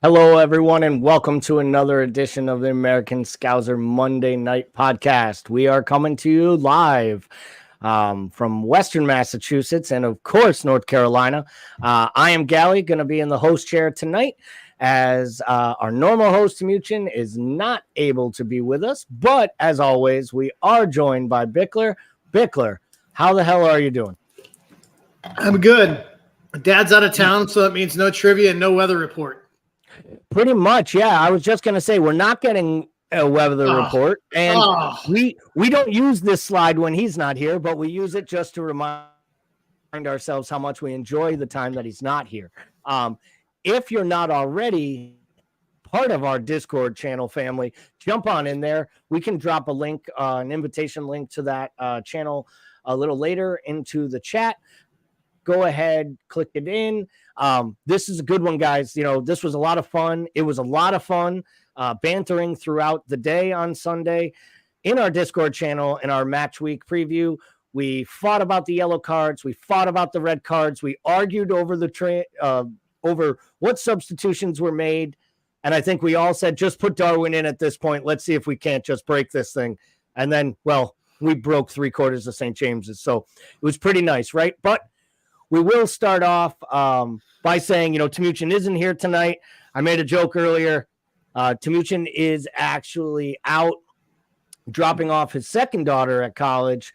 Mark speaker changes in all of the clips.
Speaker 1: Hello, everyone, and welcome to another edition of the American Scouser Monday Night Podcast. We are coming to you live from Western Massachusetts and, of course, North Carolina. I am Gally, going to be in the host chair tonight as our normal host, Timuchin, is not able to be with us. But, as always, we are joined by Bickler. Bickler, how the hell are you doing?
Speaker 2: I'm good. Dad's out of town, so that means no trivia and no weather report.
Speaker 1: Pretty much, yeah. I was just going to say we're not getting a weather report, and we don't use this slide when he's not here, but we use it just to remind ourselves how much we enjoy the time that he's not here. If you're not already part of our Discord channel family, jump on in there. We can drop a link, an invitation link to that channel a little later into the chat. Go ahead, click it in. This is a good one, guys. You know, this was a lot of fun. It was a lot of fun bantering throughout the day on Sunday in our Discord channel in our match week preview. We fought about the yellow cards. We fought about the red cards. We argued over over what substitutions were made. And I think we all said, just put Darwin in at this point. Let's see if we can't just break this thing. And then, well, we broke 3/4 of St. James's. So it was pretty nice, right? But we will start off by saying, Timuchin isn't here tonight. I made a joke earlier. Timuchin is actually out dropping off his second daughter at college.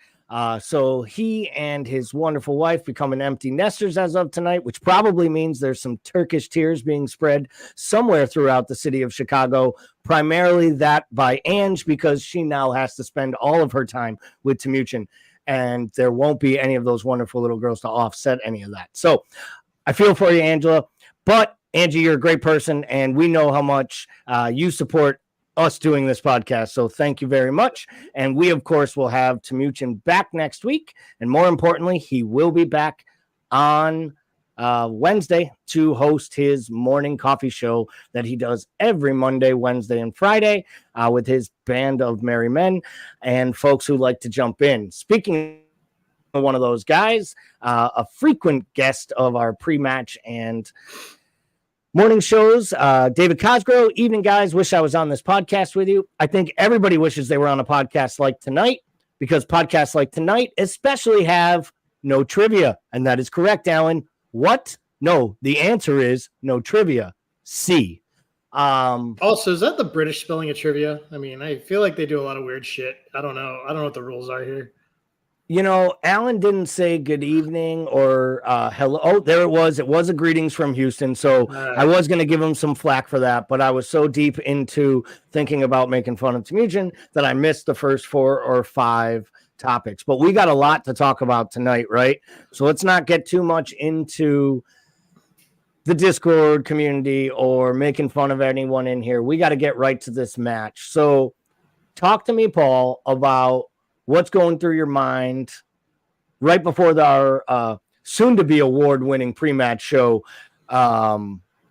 Speaker 1: So he and his wonderful wife becoming empty nesters as of tonight, which probably means there's some Turkish tears being spread somewhere throughout the city of Chicago, primarily that by Ange, because she now has to spend all of her time with Timuchin. And there won't be any of those wonderful little girls to offset any of that. So I feel for you, Angela. But, Angie, you're a great person, and we know how much you support us doing this podcast. So thank you very much. And we, of course, will have Timuchin back next week. And more importantly, he will be back on Wednesday to host his morning coffee show that he does every Monday, Wednesday, and Friday with his band of merry men and folks who like to jump in. Speaking of one of those guys, a frequent guest of our pre-match and morning shows, David Cosgrove. Evening, guys. Wish I was on this podcast with you. I think everybody wishes they were on a podcast like tonight, because podcasts like tonight especially have no trivia. And that is correct, Alan. What? No, the answer is no trivia. C.
Speaker 2: Also, is that the British spelling of trivia? I mean, I feel like they do a lot of weird shit. I don't know. I don't know what the rules are here.
Speaker 1: Alan didn't say good evening or hello. Oh, there it was. It was a greetings from Houston. So I was going to give him some flack for that, but I was so deep into thinking about making fun of Timuchin that I missed the first 4 or 5 topics. But we got a lot to talk about tonight, right? So let's not get too much into the Discord community or making fun of anyone in here. We got to get right to this match. So talk to me, Paul, about what's going through your mind right before our soon-to-be award-winning pre-match show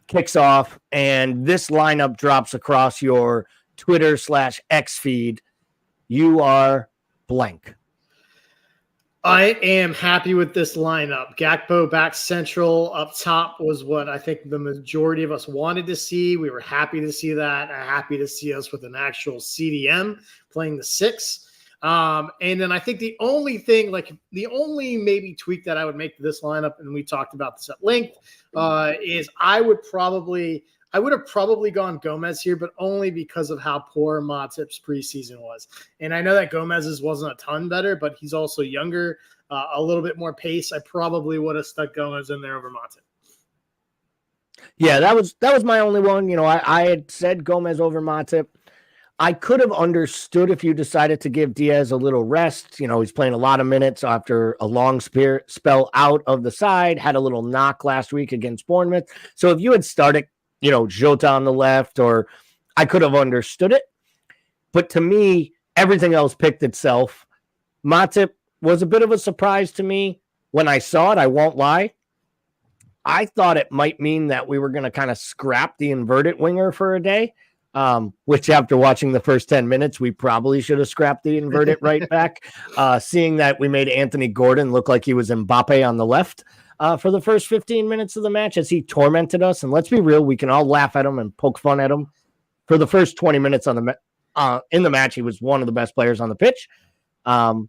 Speaker 1: kicks off, and this lineup drops across your Twitter/X feed. You are blank.
Speaker 2: I am happy with this lineup. Gakpo back central up top was what I think the majority of us wanted to see. We were happy to see that. Happy to see us with an actual CDM playing the 6. And then I think the only maybe tweak that I would make to this lineup, and we talked about this at length, is I would have probably gone Gomez here, but only because of how poor Matip's preseason was. And I know that Gomez's wasn't a ton better, but he's also younger, a little bit more pace. I probably would have stuck Gomez in there over Matip.
Speaker 1: Yeah, that was my only one. I had said Gomez over Matip. I could have understood if you decided to give Diaz a little rest. He's playing a lot of minutes after a long spell out of the side, had a little knock last week against Bournemouth. So if you had started, Jota on the left, or I could have understood it. But to me, everything else picked itself. Matip was a bit of a surprise to me when I saw it. I won't lie. I thought it might mean that we were going to kind of scrap the inverted winger for a day. Which after watching the first 10 minutes, we probably should have scrapped the inverted right back, seeing that we made Anthony Gordon look like he was Mbappe on the left. for the first 15 minutes of the match as he tormented us. And let's be real, we can all laugh at him and poke fun at him. For the first 20 minutes on in the match, he was one of the best players on the pitch. And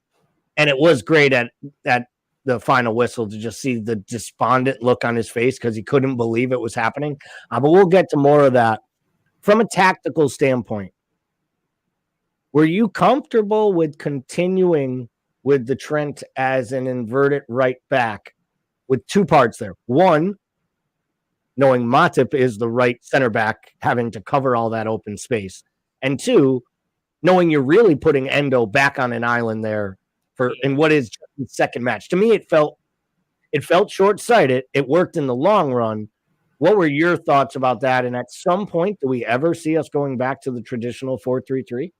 Speaker 1: it was great at the final whistle to just see the despondent look on his face because he couldn't believe it was happening. But we'll get to more of that. From a tactical standpoint, were you comfortable with continuing with the Trent as an inverted right back with two parts there? One, knowing Matip is the right center back, having to cover all that open space. And two, knowing you're really putting Endo back on an island there in what is the second match. To me, it felt short-sighted. It worked in the long run. What were your thoughts about that? And at some point, do we ever see us going back to the traditional 4-3-3?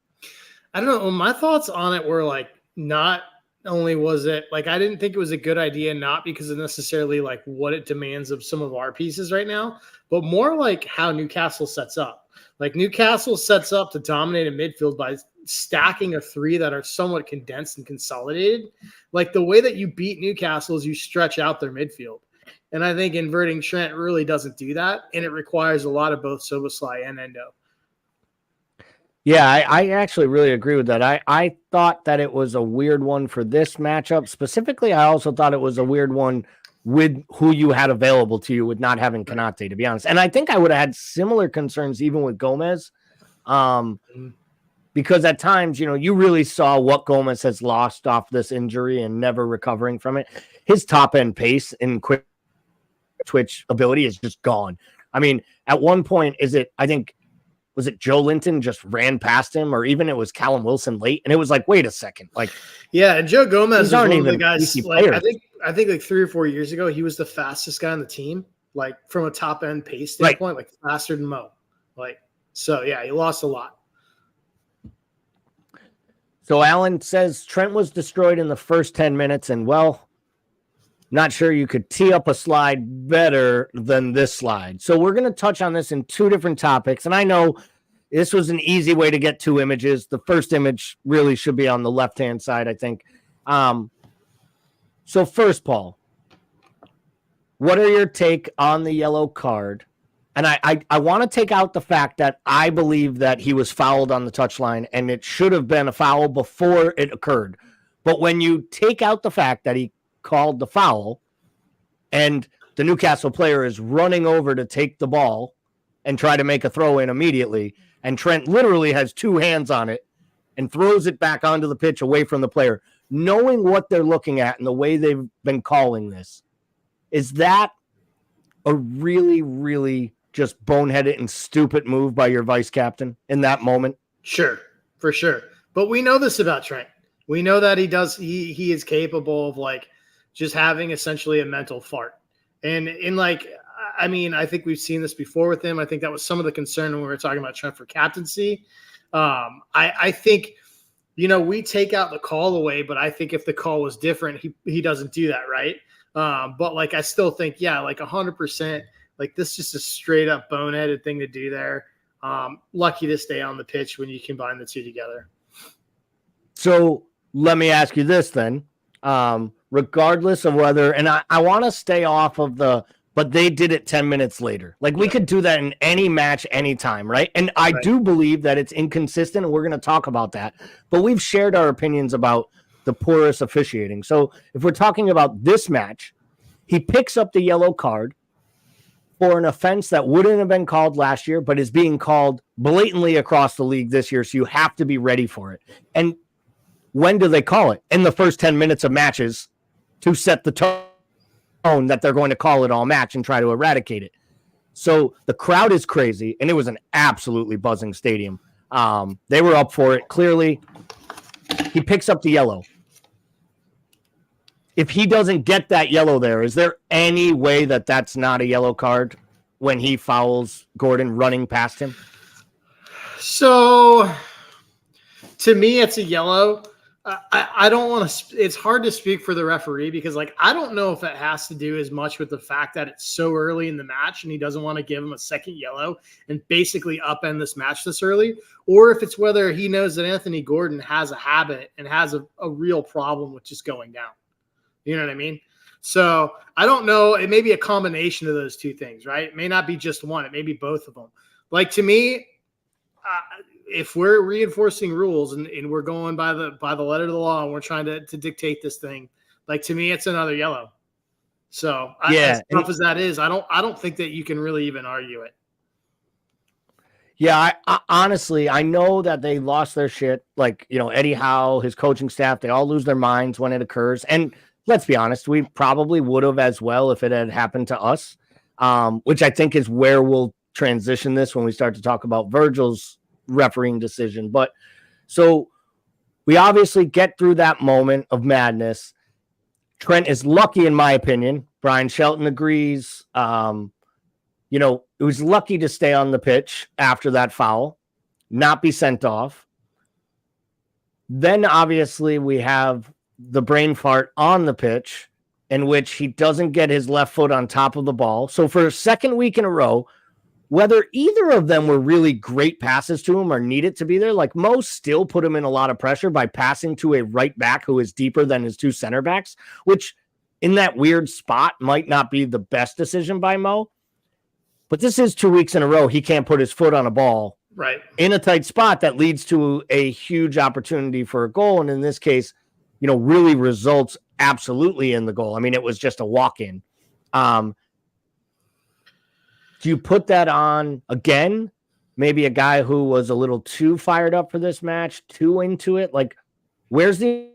Speaker 2: I don't know. Well, my thoughts on it were like, not only was it like, I didn't think it was a good idea, not because of necessarily like what it demands of some of our pieces right now, but more like how Newcastle sets up. Like Newcastle sets up to dominate a midfield by stacking a three that are somewhat condensed and consolidated. Like the way that you beat Newcastle is you stretch out their midfield. And I think inverting Trent really doesn't do that. And it requires a lot of both Szoboszlai and Endo.
Speaker 1: Yeah, I actually really agree with that. I thought that it was a weird one for this matchup. Specifically, I also thought it was a weird one with who you had available to you with not having Konate, to be honest. And I think I would have had similar concerns even with Gomez. Because at times, you really saw what Gomez has lost off this injury and never recovering from it. His top-end pace and quick twitch ability is just gone. I mean, at one point, was it Joe Linton just ran past him, or even it was Callum Wilson late? And it was like, wait a second. Like,
Speaker 2: yeah, and Joe Gomez is one of the guys. Like, I think like 3 or 4 years ago, he was the fastest guy on the team, like from a top end pace standpoint, like faster than Mo. Like, so yeah, he lost a lot.
Speaker 1: So Alan says Trent was destroyed in the first 10 minutes, and well, not sure you could tee up a slide better than this slide. So we're going to touch on this in 2 different topics. And I know this was an easy way to get 2 images. The first image really should be on the left-hand side, I think. So first, Paul, what are your take on the yellow card? And I want to take out the fact that I believe that he was fouled on the touchline and it should have been a foul before it occurred. But when you take out the fact that he called the foul and the Newcastle player is running over to take the ball and try to make a throw in immediately, and Trent literally has 2 hands on it and throws it back onto the pitch away from the player, knowing what they're looking at and the way they've been calling this, is that a really, really just boneheaded and stupid move by your vice captain in that moment?
Speaker 2: Sure, for sure. But we know this about Trent. We know that he is capable of like just having essentially a mental fart. And in like, I mean, I think we've seen this before with him. I think that was some of the concern when we were talking about Trent for captaincy. I think, we take out the call away, but I think if the call was different, he doesn't do that, right? But like, I still think, yeah, like 100%, like this is just a straight up boneheaded thing to do there. Lucky to stay on the pitch when you combine the 2 together.
Speaker 1: So let me ask you this then. Regardless of whether, and I want to stay off of but they did it 10 minutes later. Like we could do that in any match, anytime, right? And I do believe that it's inconsistent, and we're going to talk about that. But we've shared our opinions about the porous officiating. So if we're talking about this match, he picks up the yellow card for an offense that wouldn't have been called last year, but is being called blatantly across the league this year. So you have to be ready for it. And when do they call it? In the first 10 minutes of matches to set the tone that they're going to call it all match and try to eradicate it. So the crowd is crazy, and it was an absolutely buzzing stadium. They were up for it. Clearly, he picks up the yellow. If he doesn't get that yellow there, is there any way that that's not a yellow card when he fouls Gordon running past him?
Speaker 2: So to me, it's a yellow. I don't want to – it's hard to speak for the referee because, like, I don't know if it has to do as much with the fact that it's so early in the match and he doesn't want to give him a second yellow and basically upend this match this early, or if it's whether he knows that Anthony Gordon has a habit and has a real problem with just going down. You know what I mean? So I don't know. It may be a combination of those two things, right? It may not be just one. It may be both of them. Like to me, if we're reinforcing rules and we're going by the letter of the law and we're trying to dictate this thing, like to me, it's another yellow. So as tough as that is, I don't think that you can really even argue it.
Speaker 1: Yeah, I honestly, I know that they lost their shit. Like, Eddie Howe, his coaching staff, they all lose their minds when it occurs. And let's be honest, we probably would have as well if it had happened to us, which I think is where we'll transition this when we start to talk about Virgil's refereeing decision. But so we obviously get through that moment of madness. Trent is lucky, in my opinion. Brian Shelton agrees. It was lucky to stay on the pitch after that foul, not be sent off. Then obviously we have the brain fart on the pitch in which he doesn't get his left foot on top of the ball. So for a second week in a row, whether either of them were really great passes to him or needed to be there, like Mo still put him in a lot of pressure by passing to a right back who is deeper than his two center backs, which in that weird spot might not be the best decision by Mo. But this is 2 weeks in a row. He can't put his foot on a ball
Speaker 2: right
Speaker 1: in a tight spot that leads to a huge opportunity for a goal. And in this case, really results absolutely in the goal. I mean, it was just a walk-in. Do you put that on again? Maybe a guy who was a little too fired up for this match, too into it? Like, where's the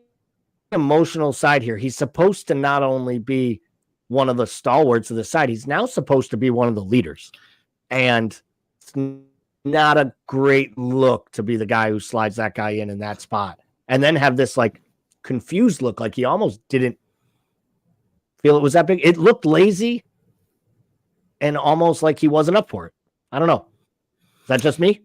Speaker 1: emotional side here? He's supposed to not only be one of the stalwarts of the side, he's now supposed to be one of the leaders. And it's not a great look to be the guy who slides that guy in that spot. And then have this like confused look, like he almost didn't feel it was that big. It looked lazy and almost like he wasn't up for it. I don't know. Is that just me?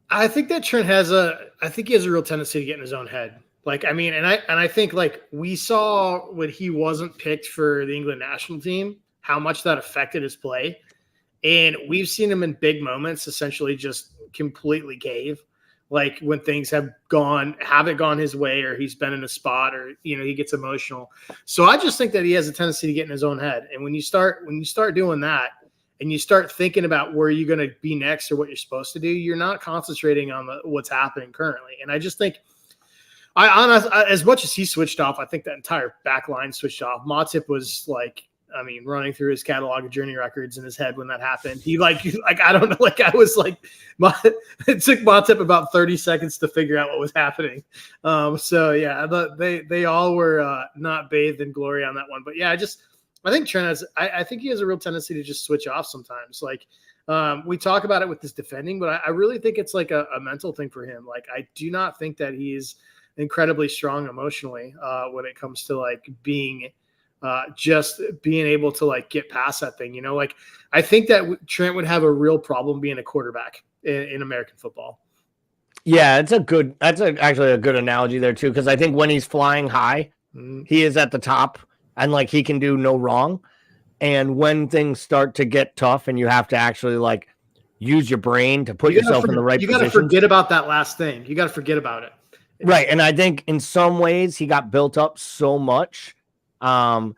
Speaker 2: I think that Trent has a real tendency to get in his own head. Like, I mean, and I think like we saw when he wasn't picked for the England national team, how much that affected his play. And we've seen him in big moments essentially just completely cave. Like when things haven't gone his way, or he's been in a spot, or, he gets emotional. So I just think that he has a tendency to get in his own head. And when you start doing that and you start thinking about where you're going to be next or what you're supposed to do, you're not concentrating on what's happening currently. And I just think, as much as he switched off, I think that entire back line switched off. Matip was running through his catalog of journey records in his head when that happened. He I don't know, I was like, it took Matip about 30 seconds to figure out what was happening. So yeah, they all were not bathed in glory on that one. But yeah, I think Trent I think he has a real tendency to just switch off sometimes. Like we talk about it with this defending, but I really think it's like a mental thing for him. Like I do not think that he's incredibly strong emotionally when it comes to like being just being able to like get past that thing. Like I think that Trent would have a real problem being a quarterback in American football.
Speaker 1: Yeah, that's actually a good analogy there too, because I think when he's flying high, he is at the top and like he can do no wrong. And when things start to get tough and you have to actually like use your brain to put yourself in the right position.
Speaker 2: You got to forget about that last thing. You got to forget about it.
Speaker 1: Right. And I think in some ways he got built up so much. And,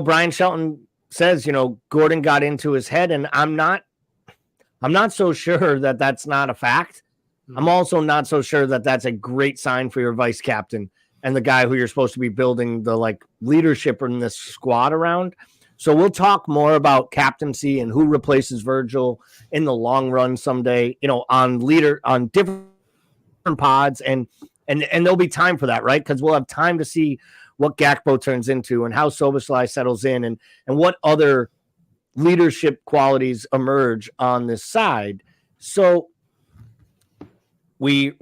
Speaker 1: Brian Shelton says, Gordon got into his head, and I'm not so sure that that's not a fact. I'm also not so sure that that's a great sign for your vice captain and the guy who you're supposed to be building the like leadership in this squad around. So we'll talk more about captaincy and who replaces Virgil in the long run someday, on different pods, and there'll be time for that, right? Because we'll have time to see what Gakpo turns into and how Szoboszlai settles in and what other leadership qualities emerge on this side. So we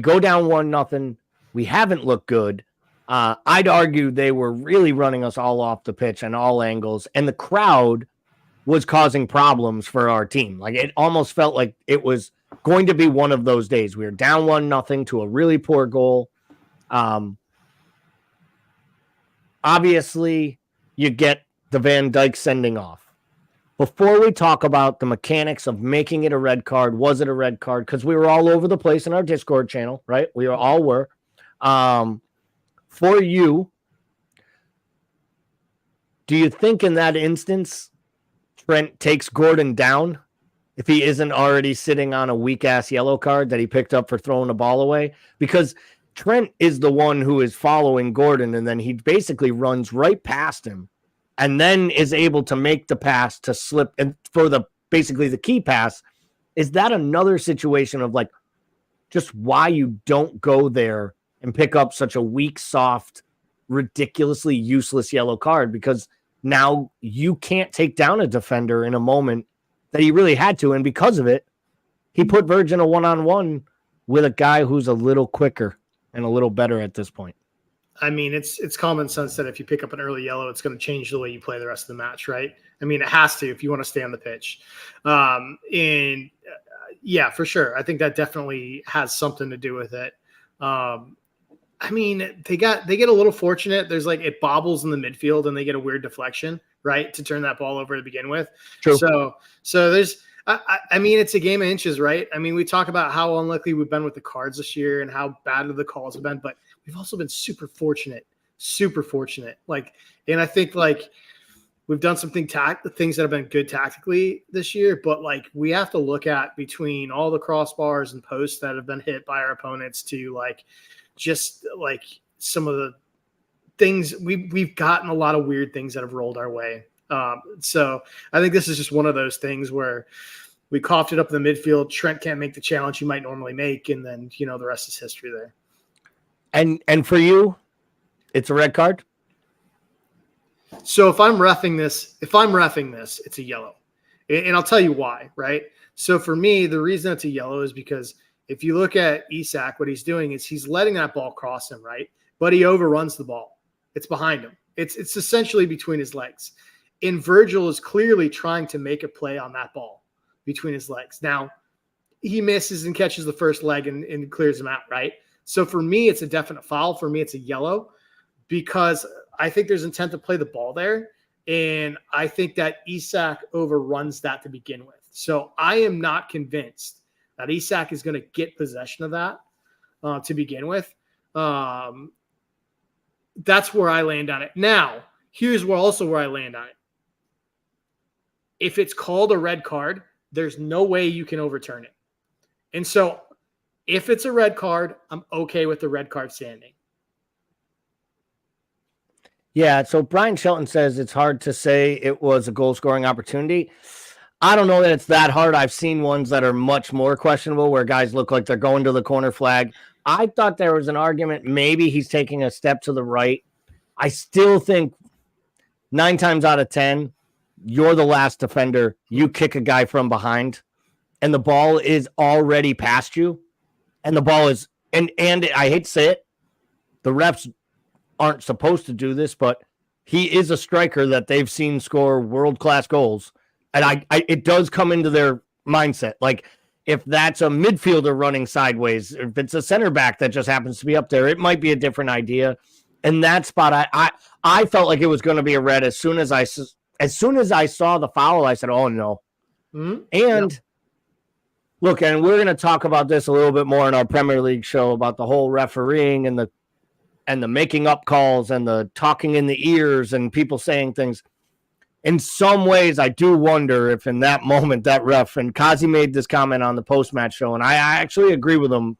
Speaker 1: go down 1-0. We haven't looked good. I'd argue they were really running us all off the pitch on all angles, and the crowd was causing problems for our team. Like it almost felt like it was going to be one of those days. We were down 1-0 to a really poor goal. Obviously, you get the Van Dijk sending off. Before we talk about the mechanics of making it a red card, was it a red card? Because we were all over the place in our Discord channel, right? We all were. For you, do you think in that instance Trent takes Gordon down if he isn't already sitting on a weak-ass yellow card that he picked up for throwing the ball away? Because Trent is the one who is following Gordon, and then he basically runs right past him and then is able to make the pass to slip and for basically the key pass. Is that another situation of like just why you don't go there and pick up such a weak, soft, ridiculously useless yellow card? Because now you can't take down a defender in a moment that he really had to. And because of it, he put Virgin a one-on-one with a guy who's a little quicker and a little better at this point.
Speaker 2: I mean, it's common sense that if you pick up an early yellow, it's going to change the way you play the rest of the match, right? I mean, it has to if you want to stay on the pitch. Yeah, for sure. I think that definitely has something to do with it. I mean, they get a little fortunate. There's like it bobbles in the midfield and they get a weird deflection, right, to turn that ball over to begin with.
Speaker 1: True.
Speaker 2: So there's, I mean, it's a game of inches, right? I mean, we talk about how unlucky we've been with the cards this year and how bad the calls have been, but we've also been super fortunate. Like, and I think like we've done things that have been good tactically this year, but like we have to look at between all the crossbars and posts that have been hit by our opponents to like just like some of the things we've gotten a lot of weird things that have rolled our way. So I think this is just one of those things where we coughed it up in the midfield. Trent can't make the challenge he might normally make. And then, you know, the rest is history there.
Speaker 1: And for you, it's a red card.
Speaker 2: So if I'm reffing this, it's a yellow. And I'll tell you why, right? So for me, the reason it's a yellow is because if you look at Isak, what he's doing is he's letting that ball cross him, right? But he overruns the ball. It's behind him. It's essentially between his legs. And Virgil is clearly trying to make a play on that ball between his legs. Now, he misses and catches the first leg and clears him out, right? So for me, it's a definite foul. For me, it's a yellow because I think there's intent to play the ball there. And I think that Isak overruns that to begin with. So I am not convinced that Isak is going to get possession of that to begin with. That's where I land on it. Now, here's where I land on it. If it's called a red card, there's no way you can overturn it. And so if it's a red card, I'm okay with the red card standing.
Speaker 1: Yeah, so Brian Shelton says it's hard to say it was a goal-scoring opportunity. I don't know that it's that hard. I've seen ones that are much more questionable where guys look like they're going to the corner flag. I thought there was an argument maybe he's taking a step to the right. I still think 9 times out of 10, you're the last defender. You kick a guy from behind, and the ball is already past you, and the ball is and I hate to say it, the refs aren't supposed to do this, but he is a striker that they've seen score world-class goals, and it does come into their mindset. Like if that's a midfielder running sideways, if it's a center back that just happens to be up there, it might be a different idea. In that spot, I felt like it was going to be a red as soon as I saw the foul. I said, "Oh no!" Mm-hmm. And look, and we're going to talk about this a little bit more in our Premier League show about the whole refereeing and the making up calls and the talking in the ears and people saying things. In some ways, I do wonder if in that moment that ref, and Kazi made this comment on the post-match show, and I actually agree with him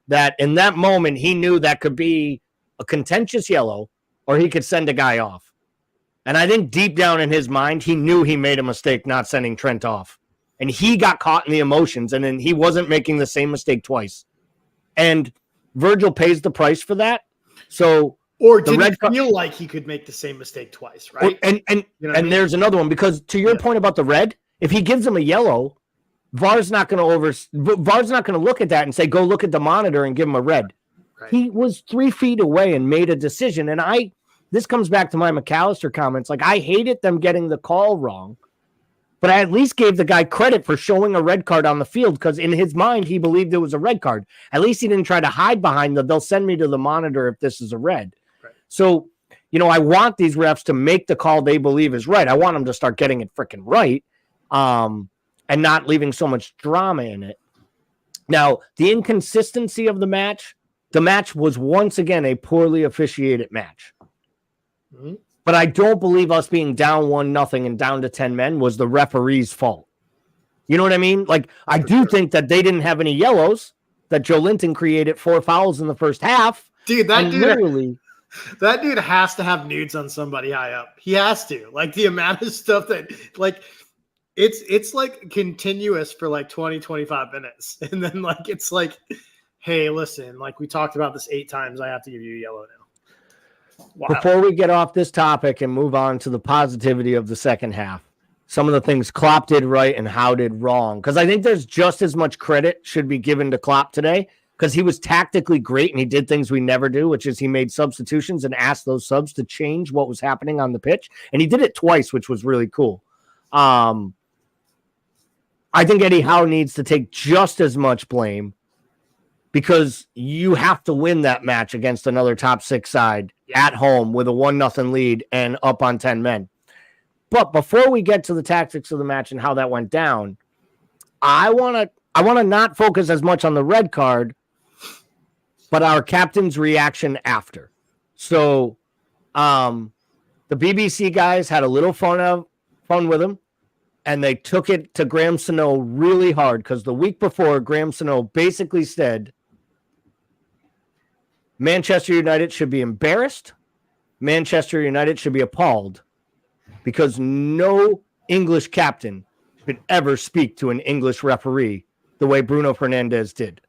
Speaker 1: that in that moment he knew that could be a contentious yellow or he could send a guy off. And I think deep down in his mind, he knew he made a mistake not sending Trent off. And he got caught in the emotions, and then he wasn't making the same mistake twice. And Virgil pays the price for that. So,
Speaker 2: or did he feel like he could make the same mistake twice, right?
Speaker 1: And you know and there's another one, because to your point about the red, if he gives him a yellow, VAR's not going to look at that and say, go look at the monitor and give him a red. Right. He was 3 feet away and made a decision. And this comes back to my McAllister comments. Like, I hated them getting the call wrong, but I at least gave the guy credit for showing a red card on the field, because in his mind, he believed it was a red card. At least he didn't try to hide behind they'll send me to the monitor if this is a red. Right. So, you know, I want these refs to make the call they believe is right. I want them to start getting it freaking right, and not leaving so much drama in it. Now, the inconsistency of the match was once again a poorly officiated match. Mm-hmm. But I don't believe us being down 1-0 and down to 10 men was the referee's fault. You know what I mean? Like, I do think that they didn't have any yellows, that Joe Linton created 4 fouls in the first half.
Speaker 2: Dude, that dude has to have nudes on somebody high up. He has to. Like, the amount of stuff that, like, it's like continuous for like 20, 25 minutes. And then, like, it's like, hey, listen, like, we talked about this 8 times. I have to give you a yellow now. Wow.
Speaker 1: Before we get off this topic and move on to the positivity of the second half, some of the things Klopp did right and Howe did wrong, because I think there's just as much credit should be given to Klopp today, because he was tactically great and he did things we never do, which is he made substitutions and asked those subs to change what was happening on the pitch. And he did it twice, which was really cool. I think Eddie Howe needs to take just as much blame, because you have to win that match against another top 6 side at home with a 1-0 lead and up on 10 men. But before we get to the tactics of the match and how that went down, I want to not focus as much on the red card, but our captain's reaction after. So the BBC guys had a little fun with him, and they took it to Graham Sano really hard, because the week before, Graham Sano basically said Manchester United should be embarrassed, Manchester United should be appalled, because no English captain should ever speak to an English referee the way Bruno Fernandes did.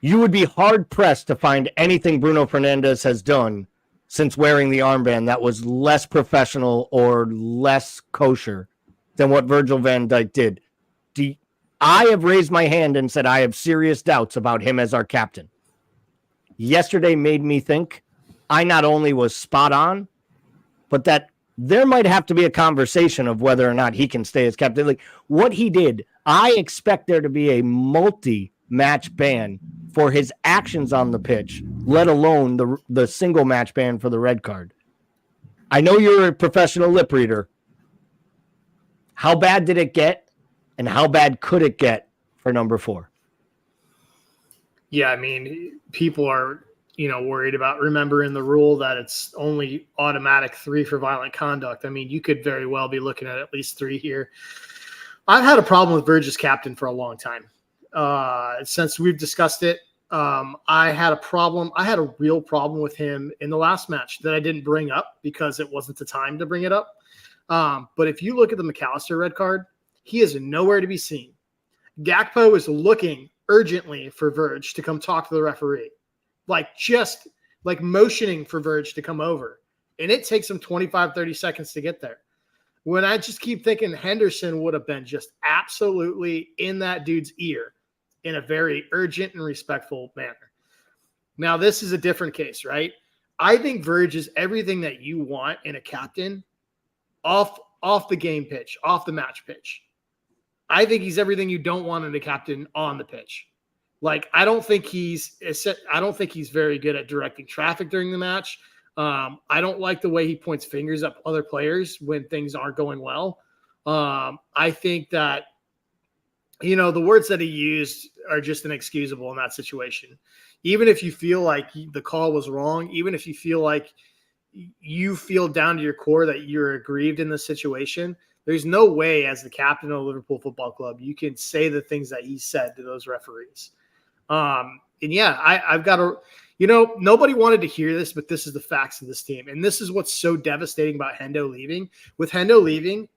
Speaker 1: You would be hard-pressed to find anything Bruno Fernandes has done since wearing the armband that was less professional or less kosher than what Virgil van Dijk did. I have raised my hand and said I have serious doubts about him as our captain. Yesterday made me think I not only was spot on, but that there might have to be a conversation of whether or not he can stay as captain. Like, what he did, I expect there to be a multi-match ban for his actions on the pitch, let alone the single match ban for the red card. I know you're a professional lip reader. How bad did it get, and how bad could it get for number 4?
Speaker 2: Yeah, I mean, people are, worried about remembering the rule that it's only automatic 3 for violent conduct. I mean, you could very well be looking at least 3 here. I've had a problem with Verge's captain for a long time. Since we've discussed it, I had a real problem with him in the last match that I didn't bring up because it wasn't the time to bring it up. But if you look at the McAllister red card, he is nowhere to be seen. Gakpo is looking urgently for Verge to come talk to the referee, just motioning for Verge to come over. And it takes him 25, 30 seconds to get there. When I just keep thinking Henderson would have been just absolutely in that dude's ear in a very urgent and respectful manner. Now, this is a different case, right? I think Verge is everything that you want in a captain off the game pitch, off the match pitch. I think he's everything you don't want in a captain on the pitch. I don't think he's very good at directing traffic during the match. I don't like the way he points fingers at other players when things aren't going well. I think that, the words that he used are just inexcusable in that situation. Even if you feel like the call was wrong, even if you feel down to your core that you're aggrieved in this situation, there's no way as the captain of Liverpool Football Club you can say the things that he said to those referees. And yeah, I've got to, nobody wanted to hear this, but this is the facts of this team. And this is what's so devastating about Hendo leaving. With Hendo leaving,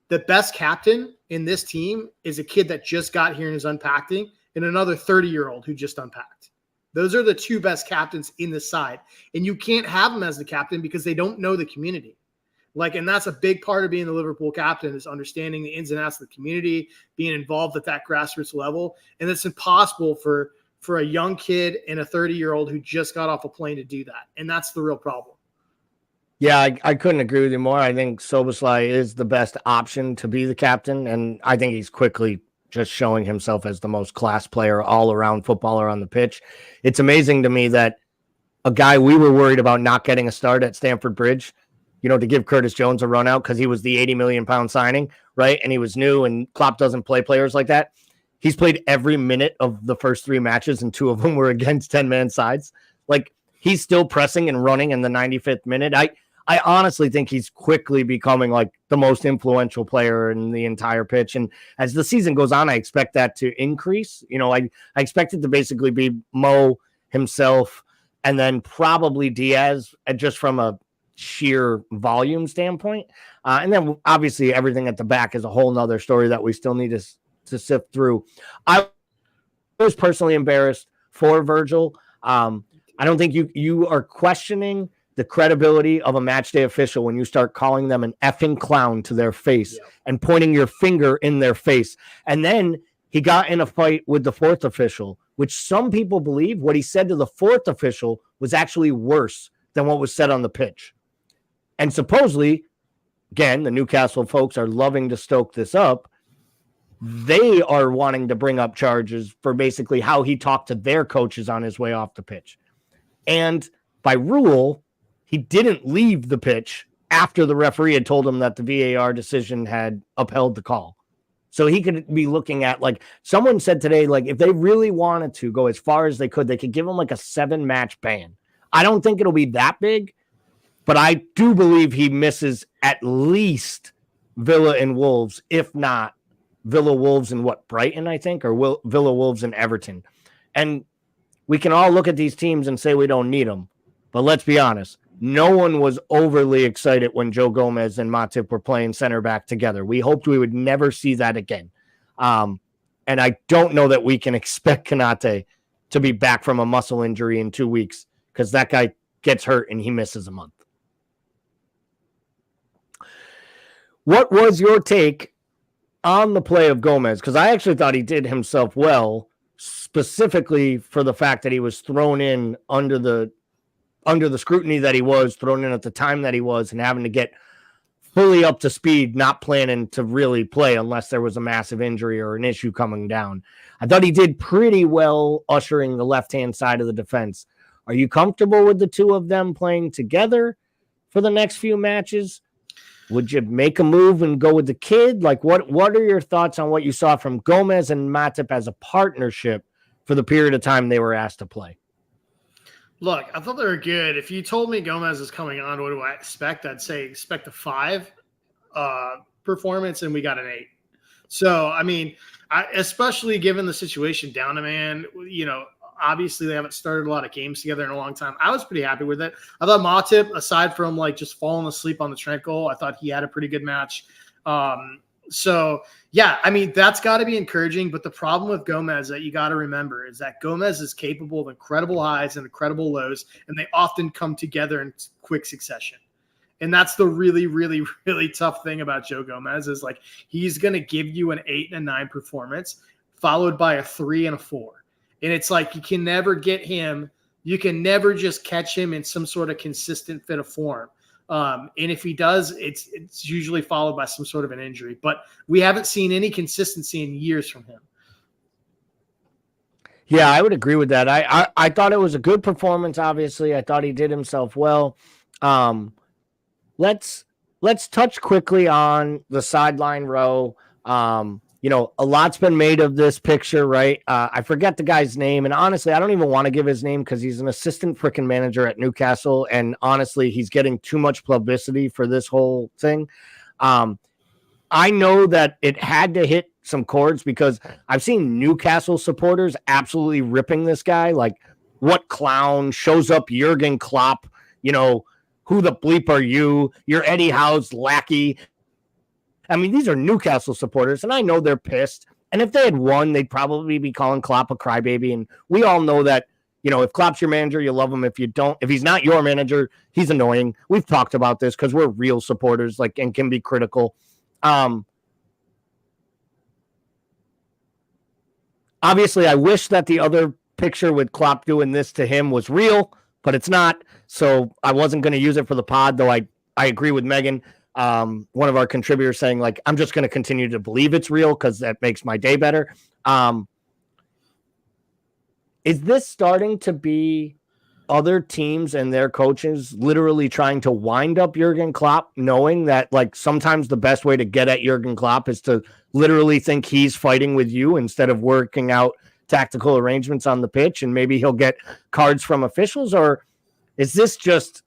Speaker 2: the best captain in this team is a kid that just got here and is unpacking, and another 30-year-old who just unpacked. Those are the 2 best captains in the side. And you can't have them as the captain because they don't know the community. And that's a big part of being the Liverpool captain, is understanding the ins and outs of the community, being involved at that grassroots level. And it's impossible for a young kid and a 30-year-old who just got off a plane to do that. And that's the real problem.
Speaker 1: Yeah, I couldn't agree with you more. I think Szoboszlai is the best option to be the captain, and I think he's quickly just showing himself as the most class player, all-around footballer on the pitch. It's amazing to me that a guy we were worried about not getting a start at Stamford Bridge, to give Curtis Jones a run out because he was the 80 million pound signing, right? And he was new, and Klopp doesn't play players like that. He's played every minute of the first 3 matches, and 2 of them were against 10-man sides. he's still pressing and running in the 95th minute. I honestly think he's quickly becoming like the most influential player in the entire pitch. And as the season goes on, I expect that to increase. I expect it to basically be Mo himself and then probably Diaz, just from a sheer volume standpoint. And then obviously everything at the back is a whole nother story that we still need to sift through. I was personally embarrassed for Virgil. I don't think you are questioning the credibility of a match day official when you start calling them an effing clown to their face and pointing your finger in their face. And then he got in a fight with the fourth official, which some people believe what he said to the fourth official was actually worse than what was said on the pitch. And supposedly, again, the Newcastle folks are loving to stoke this up. They are wanting to bring up charges for basically how he talked to their coaches on his way off the pitch. And by rule, he didn't leave the pitch after the referee had told him that the VAR decision had upheld the call. So he could be looking at, like someone said today, like if they really wanted to go as far as they could give him like a 7-match ban. I don't think it'll be that big, but I do believe he misses at least Villa and Wolves, if not Villa, Wolves, and Brighton, I think, or Villa, Wolves, and Everton. And we can all look at these teams and say we don't need them, but let's be honest. No one was overly excited when Joe Gomez and Matip were playing center back together. We hoped we would never see that again. And I don't know that we can expect Konate to be back from a muscle injury in 2 weeks, because that guy gets hurt and he misses a month. What was your take on the play of Gomez? Because I actually thought he did himself well, specifically for the fact that he was thrown in under the scrutiny that he was thrown in at the time that he was, and having to get fully up to speed, not planning to really play unless there was a massive injury or an issue coming down. I thought he did pretty well ushering the left-hand side of the defense. Are you comfortable with the two of them playing together for the next few matches? Would you make a move and go with the kid? Like, what are your thoughts on what you saw from Gomez and Matip as a partnership for the period of time they were asked to play?
Speaker 2: Look, I thought they were good. If you told me Gomez is coming on, what do I expect? I'd say expect a 5 performance, and we got an 8. So, I mean, especially given the situation down a man, obviously they haven't started a lot of games together in a long time. I was pretty happy with it. I thought Matip, aside from like just falling asleep on the Trent goal, I thought he had a pretty good match. So, yeah, I mean, that's got to be encouraging. But the problem with Gomez that you got to remember is that Gomez is capable of incredible highs and incredible lows, and they often come together in quick succession. And that's the really, really, really tough thing about Joe Gomez is like he's going to give you an 8 and a 9 performance followed by a 3 and a 4. And it's like you can never get him. You can never just catch him in some sort of consistent fit of form. And if he does, it's usually followed by some sort of an injury. But we haven't seen any consistency in years from him.
Speaker 1: Yeah, I would agree with that. I thought it was a good performance, obviously. I thought he did himself well. Let's touch quickly on the sideline row. A lot's been made of this picture, right? I forget the guy's name, and honestly, I don't even want to give his name because he's an assistant freaking manager at Newcastle, and honestly, he's getting too much publicity for this whole thing. I know that it had to hit some chords because I've seen Newcastle supporters absolutely ripping this guy, like, what clown shows up Jurgen Klopp, who the bleep are you? You're Eddie Howe's lackey. I mean, these are Newcastle supporters, and I know they're pissed. And if they had won, they'd probably be calling Klopp a crybaby. And we all know that, if Klopp's your manager, you love him. If you don't, if he's not your manager, he's annoying. We've talked about this because we're real supporters, and can be critical. Obviously, I wish that the other picture with Klopp doing this to him was real, but it's not. So I wasn't going to use it for the pod, though I agree with Megan. One of our contributors saying, I'm just going to continue to believe it's real because that makes my day better. Is this starting to be other teams and their coaches literally trying to wind up Jurgen Klopp, knowing that sometimes the best way to get at Jurgen Klopp is to literally think he's fighting with you instead of working out tactical arrangements on the pitch, and maybe he'll get cards from officials? Or Is this just,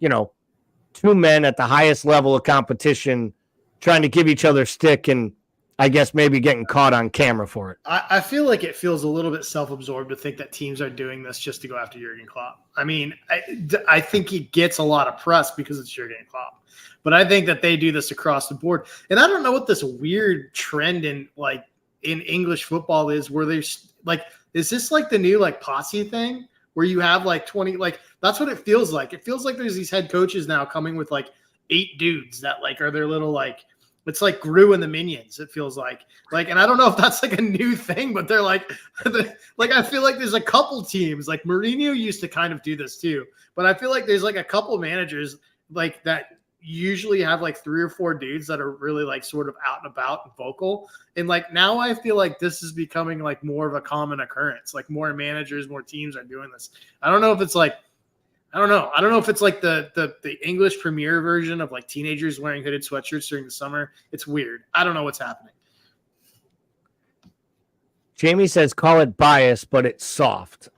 Speaker 1: two men at the highest level of competition trying to give each other stick and I guess maybe getting caught on camera for it?
Speaker 2: I feel like it feels a little bit self-absorbed to think that teams are doing this just to go after Jurgen Klopp. I mean, I think he gets a lot of press because it's Jurgen Klopp, but I think that they do this across the board. And I don't know what this weird trend in English football is, where there's is this like the new posse thing where you have 20, that's what it feels like. It feels like there's these head coaches now coming with 8 dudes that are their little it's like Gru and the Minions. It feels like, and I don't know if that's a new thing, but they're I feel like there's a couple teams Mourinho used to kind of do this too, but I feel like there's a couple managers that usually have 3 or 4 dudes that are really sort of out and about and vocal. And now I feel like this is becoming more of a common occurrence. More managers, more teams are doing this. I don't know if it's I don't know if it's the English Premier version of teenagers wearing hooded sweatshirts during the summer. It's weird. I don't know what's happening.
Speaker 1: Jamie says, call it bias, but it's soft.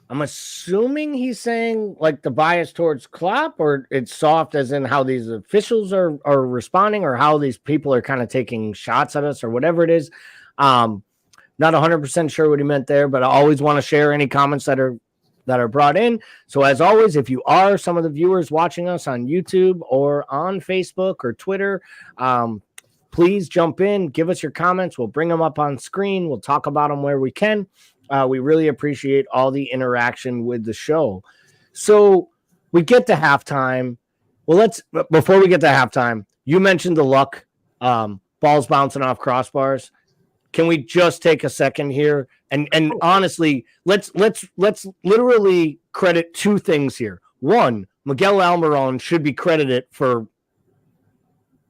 Speaker 1: I'm assuming he's saying the bias towards Klopp, or it's soft as in how these officials are responding, or how these people are kind of taking shots at us, or whatever it is. Not 100% sure what he meant there, but I always want to share any comments that are brought in. So as always, if you are some of the viewers watching us on YouTube or on Facebook or Twitter, please jump in, give us your comments. We'll bring them up on screen. We'll talk about them where we can. We really appreciate all the interaction with the show. So we get to halftime. Well, before we get to halftime, you mentioned the luck, balls bouncing off crossbars. Can we just take a second here? And honestly, let's literally credit 2 things here. One, Miguel Almiron should be credited for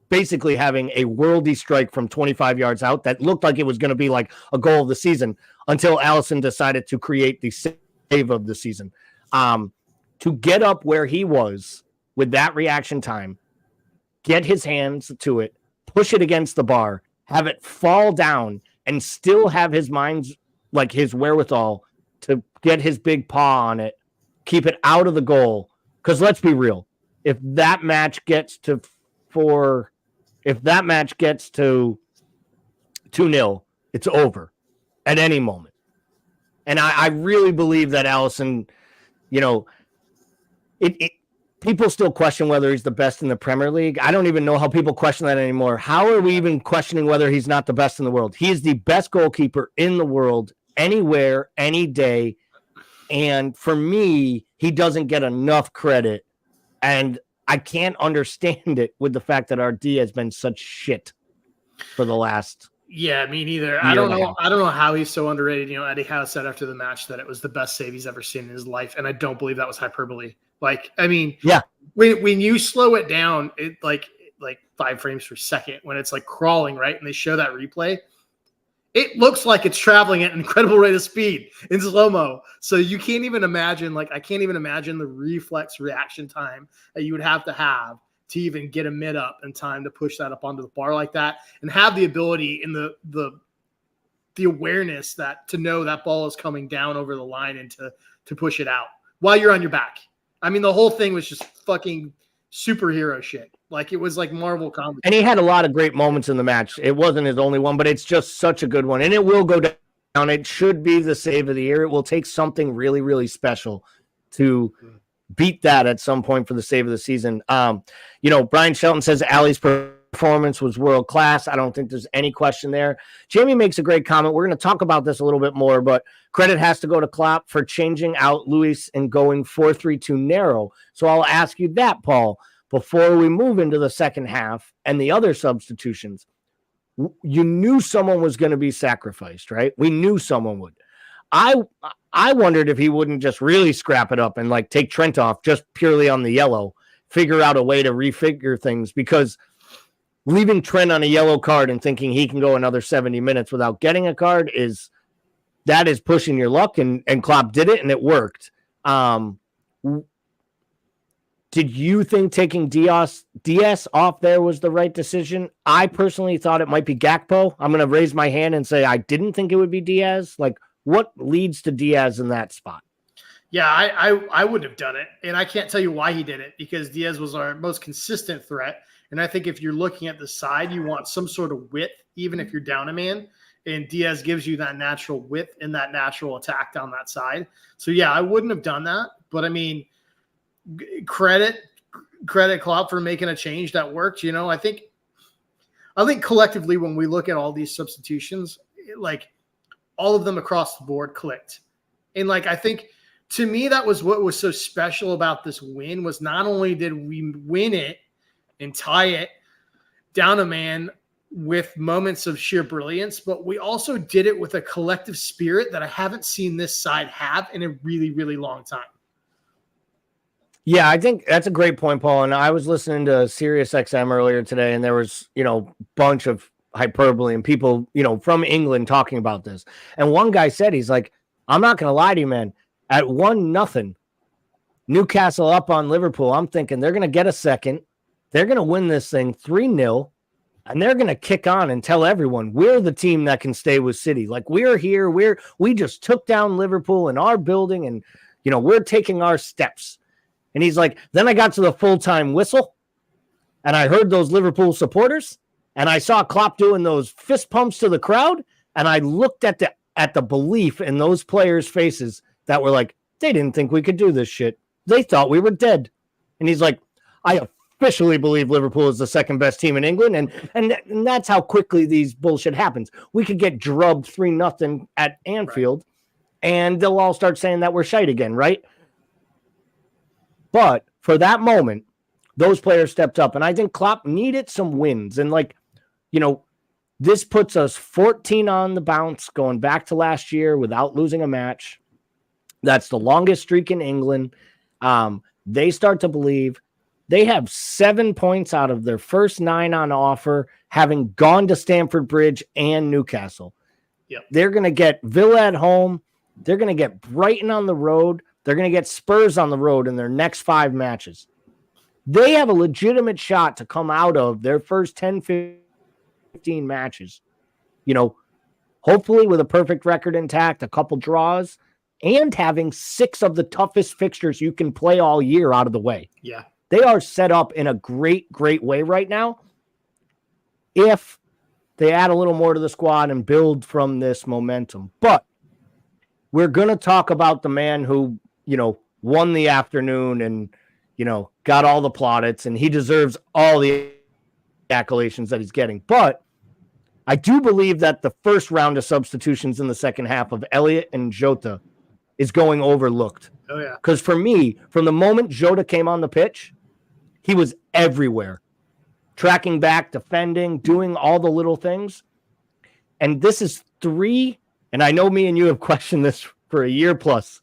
Speaker 1: basically having a worldy strike from 25 yards out that looked like it was going to be a goal of the season until Alisson decided to create the save of the season. To get up where he was with that reaction time, get his hands to it, push it against the bar, have it fall down, and still have his mind's his wherewithal to get his big paw on it, keep it out of the goal. Because let's be real, if that match gets to 2-0, it's over at any moment. And I really believe that Alisson, people still question whether he's the best in the Premier League. I don't even know how people question that anymore. How are we even questioning whether he's not the best in the world? He is the best goalkeeper in the world, anywhere, any day. And for me, he doesn't get enough credit. And I can't understand it with the fact that our D has been such shit for the last.
Speaker 2: Yeah, me neither. I don't know how he's so underrated. Eddie Howe said after the match that it was the best save he's ever seen in his life. And I don't believe that was hyperbole.
Speaker 1: Yeah,
Speaker 2: when you slow it down, it like 5 frames per second, when it's crawling, right? And they show that replay, it looks like it's traveling at an incredible rate of speed in slow-mo. So you can't even imagine, I can't even imagine the reflex reaction time that you would have to even get a mid up in time to push that up onto the bar like that, and have the ability and the awareness to know that ball is coming down over the line and to push it out while you're on your back. I mean, the whole thing was just fucking superhero shit. It was Marvel comics.
Speaker 1: And he had a lot of great moments in the match. It wasn't his only one, but it's just such a good one. And it will go down. It should be the save of the year. It will take something really, really special to beat that at some point for the save of the season. Brian Shelton says Ali's performance was world class. I don't think there's any question there. Jamie makes a great comment. We're going to talk about this a little bit more, but credit has to go to Klopp for changing out Luis and going 4-3-2 narrow. So I'll ask you that, Paul, before we move into the second half and the other substitutions. You knew someone was going to be sacrificed, right? We knew someone would. I wondered if he wouldn't just really scrap it up and take Trent off just purely on the yellow, figure out a way to refigure things, because leaving Trent on a yellow card and thinking he can go another 70 minutes without getting a card is pushing your luck, and Klopp did it and it worked. Did you think taking Diaz off there was the right decision? I personally thought it might be Gakpo. I'm going to raise my hand and say I didn't think it would be Diaz. What leads to Diaz in that spot?
Speaker 2: Yeah, I wouldn't have done it. And I can't tell you why he did it, because Diaz was our most consistent threat. And I think if you're looking at the side, you want some sort of width, even if you're down a man. And Diaz gives you that natural width and that natural attack down that side. So, yeah, I wouldn't have done that. But, I mean, credit Klopp for making a change that worked. You know, I think collectively when we look at all these substitutions, like all of them across the board clicked. And, like, I think – to me, that was what was so special about this win, was not only did we win it and tie it down a man with moments of sheer brilliance, but we also did it with a collective spirit that I haven't seen this side have in a really, really long time.
Speaker 1: Yeah, I think that's a great point, Paul. And I was listening to Sirius XM earlier today, and there was, a bunch of hyperbole and people, from England talking about this. And one guy said, he's like, I'm not going to lie to you, man. At 1-0, Newcastle up on Liverpool, I'm thinking they're going to get a second. They're going to win this thing 3-0, and they're going to kick on and tell everyone we're the team that can stay with City. Like, we're here. We just took down Liverpool in our building, and, we're taking our steps. And he's like, then I got to the full-time whistle, and I heard those Liverpool supporters, and I saw Klopp doing those fist pumps to the crowd, and I looked at the belief in those players' faces that were like, they didn't think we could do this shit. They thought we were dead. And he's like, I officially believe Liverpool is the second best team in England. And that's how quickly these bullshit happens. We could get drubbed 3-0 at Anfield, and they'll all start saying that we're shite again, right? But for that moment, those players stepped up. And I think Klopp needed some wins. And this puts us 14 on the bounce going back to last year without losing a match. That's the longest streak in England. They start to believe. They have 7 points out of their first 9 on offer, having gone to Stamford Bridge and Newcastle.
Speaker 2: Yep.
Speaker 1: They're going to get Villa at home. They're going to get Brighton on the road. They're going to get Spurs on the road in their next 5 matches. They have a legitimate shot to come out of their first 10, 15 matches. Hopefully with a perfect record intact, a couple draws, and having 6 of the toughest fixtures you can play all year out of the way.
Speaker 2: Yeah.
Speaker 1: They are set up in a great, great way right now. If they add a little more to the squad and build from this momentum. But we're going to talk about the man who, won the afternoon and, got all the plaudits, and he deserves all the accolades that he's getting. But I do believe that the first round of substitutions in the second half of Elliott and Jota is going overlooked.
Speaker 2: Oh, yeah.
Speaker 1: Because for me, from the moment Jota came on the pitch, he was everywhere. Tracking back, defending, doing all the little things. And this is 3, and I know me and you have questioned this for a year plus,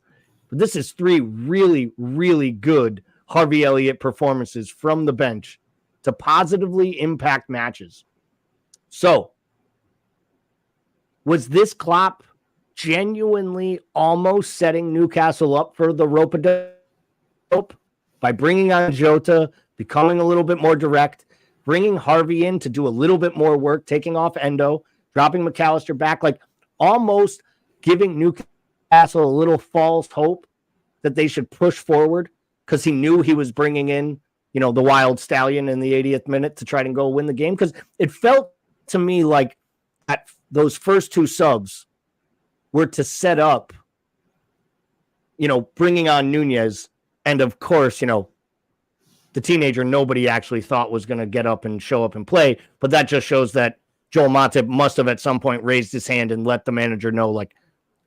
Speaker 1: but this is 3 really, really good Harvey Elliott performances from the bench to positively impact matches. So, was this Klopp genuinely almost setting Newcastle up for the rope by bringing on Jota, becoming a little bit more direct, bringing Harvey in to do a little bit more work, taking off Endo, dropping McAllister back, like almost giving Newcastle a little false hope that they should push forward because he knew he was bringing in, the wild stallion in the 80th minute to try to go win the game? Because it felt to me like at those first 2 subs were to set up, bringing on Nunez. And of course, the teenager nobody actually thought was going to get up and show up and play. But that just shows that Joel Matip must have at some point raised his hand and let the manager know, like,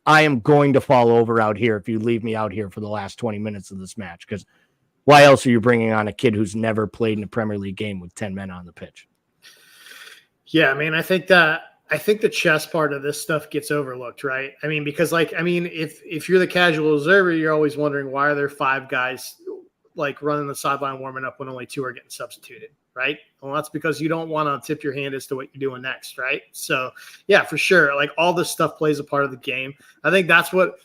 Speaker 1: I am going to fall over out here if you leave me out here for the last 20 minutes of this match. Because why else are you bringing on a kid who's never played in a Premier League game with 10 men on the pitch?
Speaker 2: Yeah, I mean, I think the chess part of this stuff gets overlooked, right? I mean, because if you're the casual observer, you're always wondering, why are there 5 guys like running the sideline warming up when only 2 are getting substituted, right? Well, that's because you don't want to tip your hand as to what you're doing next, right? So, yeah, for sure. Like, all this stuff plays a part of the game. I think that's what,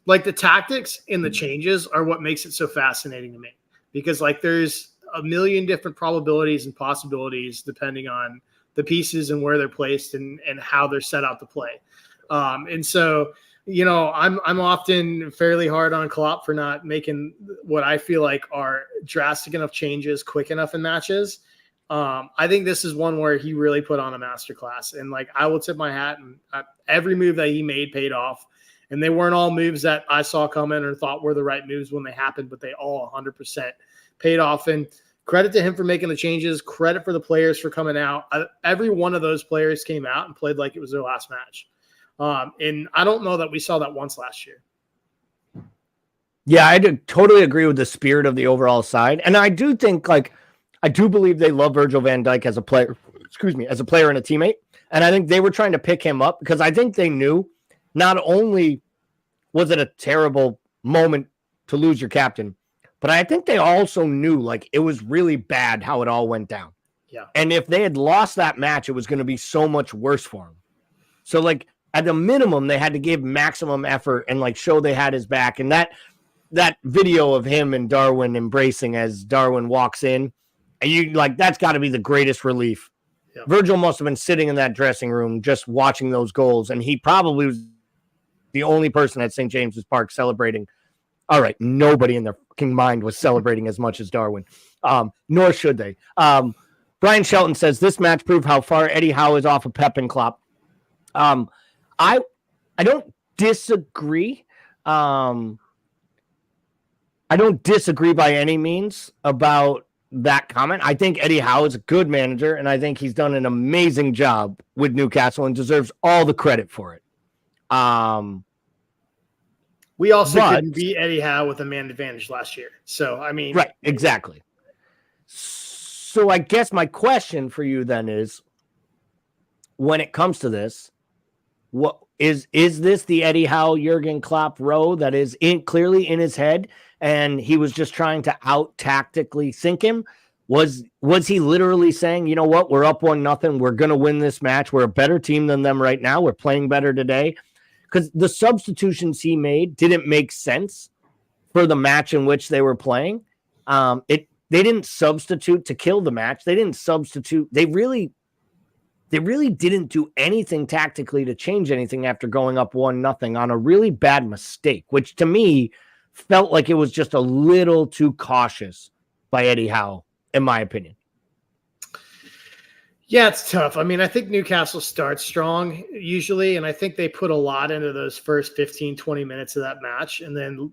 Speaker 2: like, the tactics and the changes are what makes it so fascinating to me, because there's a million different probabilities and possibilities depending on the pieces and where they're placed and how they're set out to play. And so, I'm often fairly hard on Klopp for not making what I feel like are drastic enough changes quick enough in matches. I think this is one where he really put on a masterclass, and like I will tip my hat, and every move that he made paid off. And they weren't all moves that I saw coming or thought were the right moves when they happened, but they all 100% paid off. And credit to him for making the changes. Credit for the players for coming out. Every one of those players came out and played like it was their last match. And I don't know that we saw that once last year.
Speaker 1: Yeah, I totally agree with the spirit of the overall side. And I do think, like, I do believe they love Virgil van Dijk as a player, as a player and a teammate. And I think they were trying to pick him up because I think they knew not only was it a terrible moment to lose your captain, but I think they also knew like it was really bad how it all went down.
Speaker 2: Yeah.
Speaker 1: And if they had lost that match, it was going to be so much worse for him. So like at the minimum, they had to give maximum effort and like show they had his back. And that video of him and Darwin embracing as Darwin walks in, and you like, that's got to be the greatest relief. Yeah. Virgil must have been sitting in that dressing room just watching those goals. And he probably was the only person at St. James's Park celebrating. All right, nobody in their fucking mind was celebrating as much as Darwin, nor should they. Brian Shelton says, this match proved how far Eddie Howe is off of Pep and Klopp. I don't disagree. I don't disagree by any means about that comment. I think Eddie Howe is a good manager, and I think he's done an amazing job with Newcastle and deserves all the credit for it.
Speaker 2: We also couldn't beat Eddie Howe with a man advantage last year. So, I mean.
Speaker 1: Right, exactly. So I guess my question for you then is, when it comes to this, what is this the Eddie Howe, Jurgen Klopp row that is clearly in his head, and he was just trying to out-tactically sink him? Was he literally saying, you know what, we're up 1-0, we're going to win this match, we're a better team than them right now, we're playing better today? Because the substitutions he made didn't make sense for the match in which they were playing. They didn't substitute to kill the match. They didn't substitute. They really didn't do anything tactically to change anything after going up 1-0 on a really bad mistake, which to me felt like it was just a little too cautious by Eddie Howe, in my opinion.
Speaker 2: Yeah, it's tough. I mean, I think Newcastle starts strong usually, and I think they put a lot into those first 15, 20 minutes of that match and then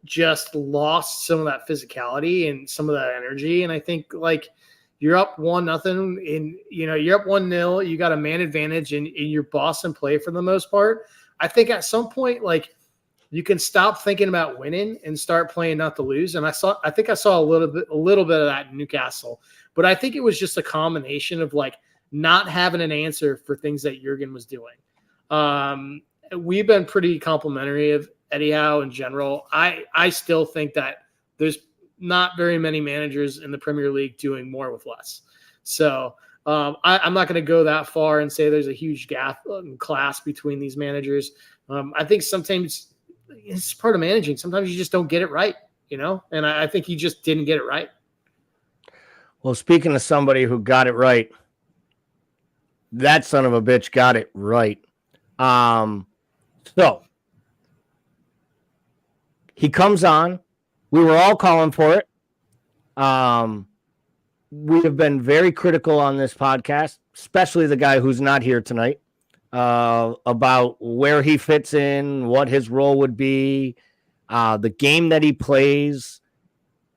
Speaker 2: just lost some of that physicality and some of that energy. And I think, like, you're up 1-0 and, you're up 1-0, you got a man advantage and you're boss and play for the most part. I think at some point, like, you can stop thinking about winning and start playing not to lose. And I think I saw a little bit of that in Newcastle. But I think it was just a combination of like not having an answer for things that Jurgen was doing. We've been pretty complimentary of Eddie Howe in general. I still think that there's not very many managers in the Premier League doing more with less. So I'm not going to go that far and say there's a huge gap in class between these managers. I think sometimes it's part of managing. Sometimes you just don't get it right, and I think he just didn't get it right.
Speaker 1: Well, speaking of somebody who got it right, that son of a bitch got it right. So he comes on. We were all calling for it. We have been very critical on this podcast, especially the guy who's not here tonight, about where he fits in, what his role would be, the game that he plays.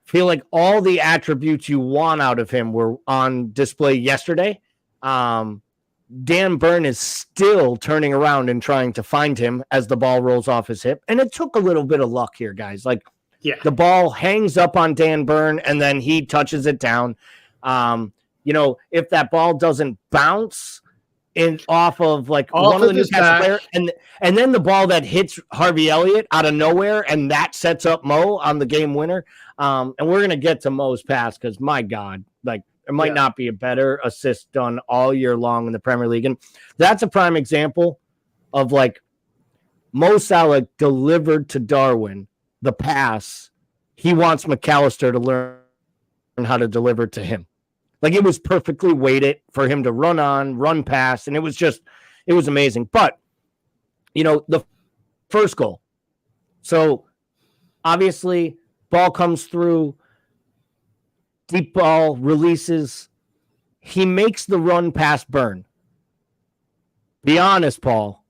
Speaker 1: Feel like all the attributes you want out of him were on display yesterday. Dan Burn is still turning around and trying to find him as the ball rolls off his hip. And it took a little bit of luck here, guys. Like, yeah, the ball hangs up on Dan Burn and then he touches it down. If that ball doesn't bounce off of like one of the Newcastle players, and then the ball that hits Harvey Elliott out of nowhere, and that sets up Mo on the game winner. And we're going to get to Mo's pass because, my God, like, there might not be a better assist done all year long in the Premier League. And that's a prime example of, like, Mo Salah delivered to Darwin the pass he wants McAllister to learn how to deliver to him. Like, it was perfectly weighted for him to run past, and it was amazing. But, the First goal. So obviously, ball comes through, deep ball releases. He makes the run past Byrne. Be honest, Paul.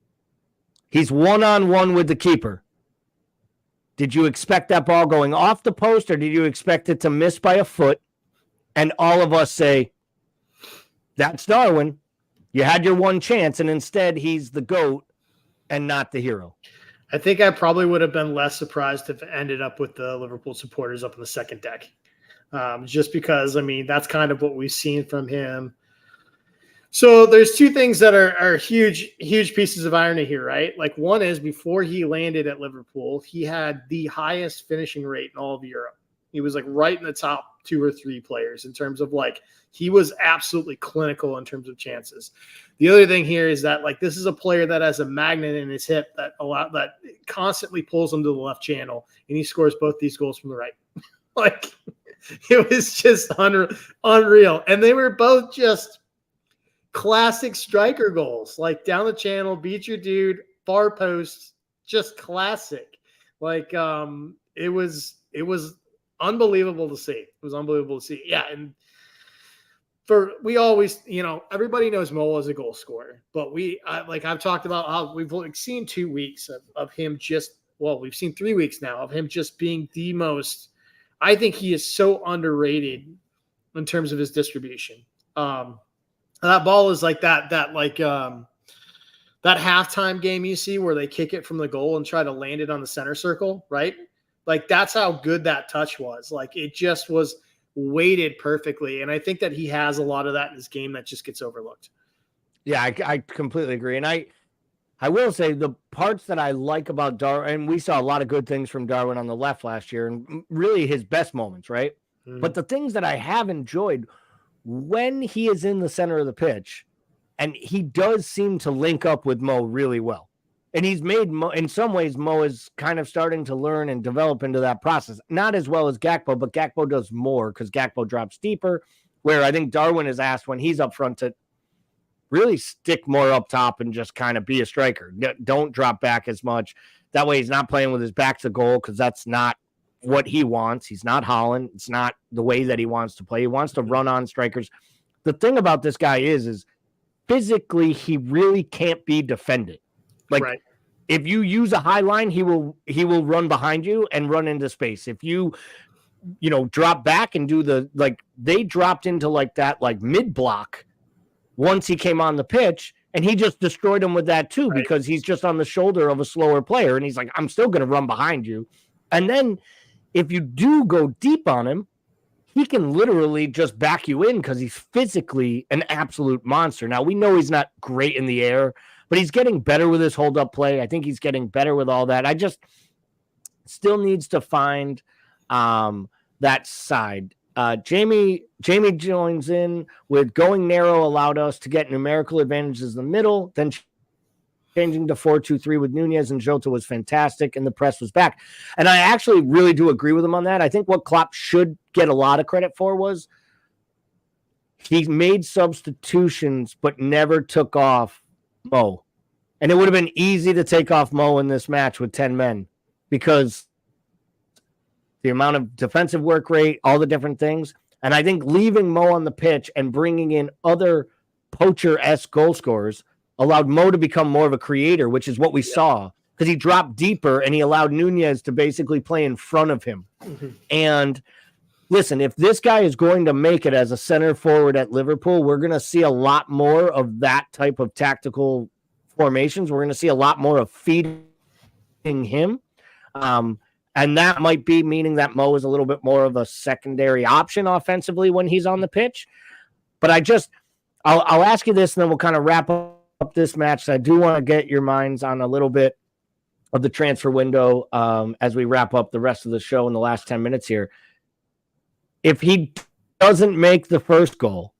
Speaker 1: He's one-on-one with the keeper. Did you expect that ball going off the post, or did you expect it to miss by a foot? And all of us say, that's Darwin. You had your one chance, and instead he's the GOAT and not the hero.
Speaker 2: I think I probably would have been less surprised if it ended up with the Liverpool supporters up in the second deck. Just because, I mean, that's kind of what we've seen from him. So there's two things that are huge pieces of irony here, right? Like, one is, before he landed at Liverpool, he had the highest finishing rate in all of Europe. He was like right in the top 2 or 3 players in terms of, like, he was absolutely clinical in terms of chances. The other thing here is that, like, this is a player that has a magnet in his hip that constantly pulls him to the left channel, and he scores both these goals from the right. Like, it was just unreal. And they were both just classic striker goals, like down the channel, beat your dude, far post, just classic. Like, it was unbelievable to see. It was unbelievable to see. Yeah, and we always, everybody knows Mo as a goal scorer, but I've talked about how we've seen 2 weeks of him we've seen 3 weeks now of him just being the most. I think he is so underrated in terms of his distribution. That ball is like that halftime game you see where they kick it from the goal and try to land it on the center circle, right? Like, that's how good that touch was. Like, it just was weighted perfectly. And I think that he has a lot of that in his game that just gets overlooked.
Speaker 1: Yeah, I completely agree. And I will say the parts that I like about Darwin, and we saw a lot of good things from Darwin on the left last year, and really his best moments, right? Mm-hmm. But the things that I have enjoyed when he is in the center of the pitch, and he does seem to link up with Mo really well. And he's made Mo, in some ways, Mo is kind of starting to learn and develop into that process. Not as well as Gakpo, but Gakpo does more because Gakpo drops deeper, where I think Darwin is asked when he's up front to really stick more up top and just kind of be a striker. Don't drop back as much. That way he's not playing with his back to goal, because that's not what he wants. He's not Holland. It's not the way that he wants to play. He wants to run on strikers. The thing about this guy is physically he really can't be defended. Like, right. If you use a high line, he will run behind you and run into space. If you drop back and do they dropped into that mid block once he came on the pitch, and he just destroyed him with that too, right. Because he's just on the shoulder of a slower player, and he's like, I'm still going to run behind you. And then if you do go deep on him, he can literally just back you in because he's physically an absolute monster. Now, we know he's not great in the air, but he's getting better with his hold-up play. I think he's getting better with all that. I just still needs to find that side. Jamie joins in with going narrow allowed us to get numerical advantages in the middle, then changing to 4-2-3 with Nunez and Jota was fantastic, and the press was back. And I actually really do agree with him on that. I think what Klopp should get a lot of credit for was he made substitutions but never took off Mo. And it would have been easy to take off Mo in this match with 10 men because the amount of defensive work rate, all the different things. And I think leaving Mo on the pitch and bringing in other poacher-esque goal scorers allowed Mo to become more of a creator, which is what we saw, because he dropped deeper and he allowed Nunez to basically play in front of him. Mm-hmm. And listen, if this guy is going to make it as a center forward at Liverpool, we're going to see a lot more of that type of tactical formations. We're going to see a lot more of feeding him. And that might be meaning that Mo is a little bit more of a secondary option offensively when he's on the pitch. But I'll ask you this, and then we'll kind of wrap up this match. I do want to get your minds on a little bit of the transfer window as we wrap up the rest of the show in the last 10 minutes here. If he doesn't make the first goal,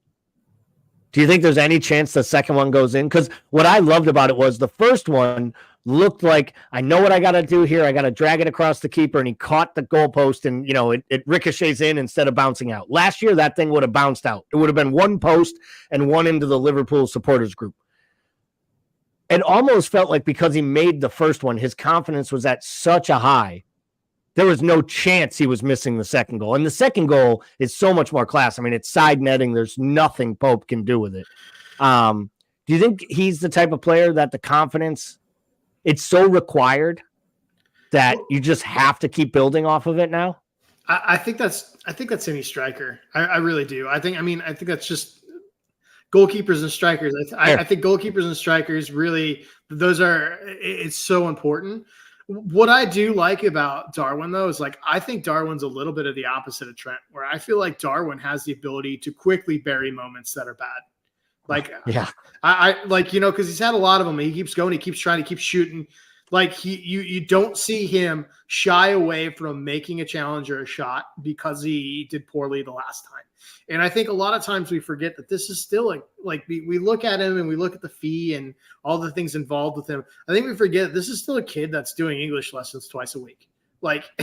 Speaker 1: do you think there's any chance the second one goes in? Because what I loved about it was the first one looked like, I know what I got to do here. I got to drag it across the keeper, and he caught the goalpost, and it ricochets in instead of bouncing out. Last year, that thing would have bounced out. It would have been one post and one into the Liverpool supporters group. it almost felt like because he made the first one, his confidence was at such a high. There was no chance he was missing the second goal. And the second goal is so much more class. I mean, it's side netting. There's nothing Pope can do with it. Do you think he's the type of player that the confidence, it's so required that you just have to keep building off of it now?
Speaker 2: I think that's any striker. I really do. I think that's just goalkeepers and strikers. I think goalkeepers and strikers really, it's so important. What I do like about Darwin, though, is like I think Darwin's a little bit of the opposite of Trent, where I feel like Darwin has the ability to quickly bury moments that are bad. Like,
Speaker 1: yeah,
Speaker 2: I like, because he's had a lot of them. He keeps going, he keeps trying, he keeps shooting. Like you don't see him shy away from making a challenge or a shot because he did poorly the last time. And I think a lot of times we forget that this is still like we look at him and we look at the fee and all the things involved with him. I think we forget this is still a kid that's doing English lessons twice a week.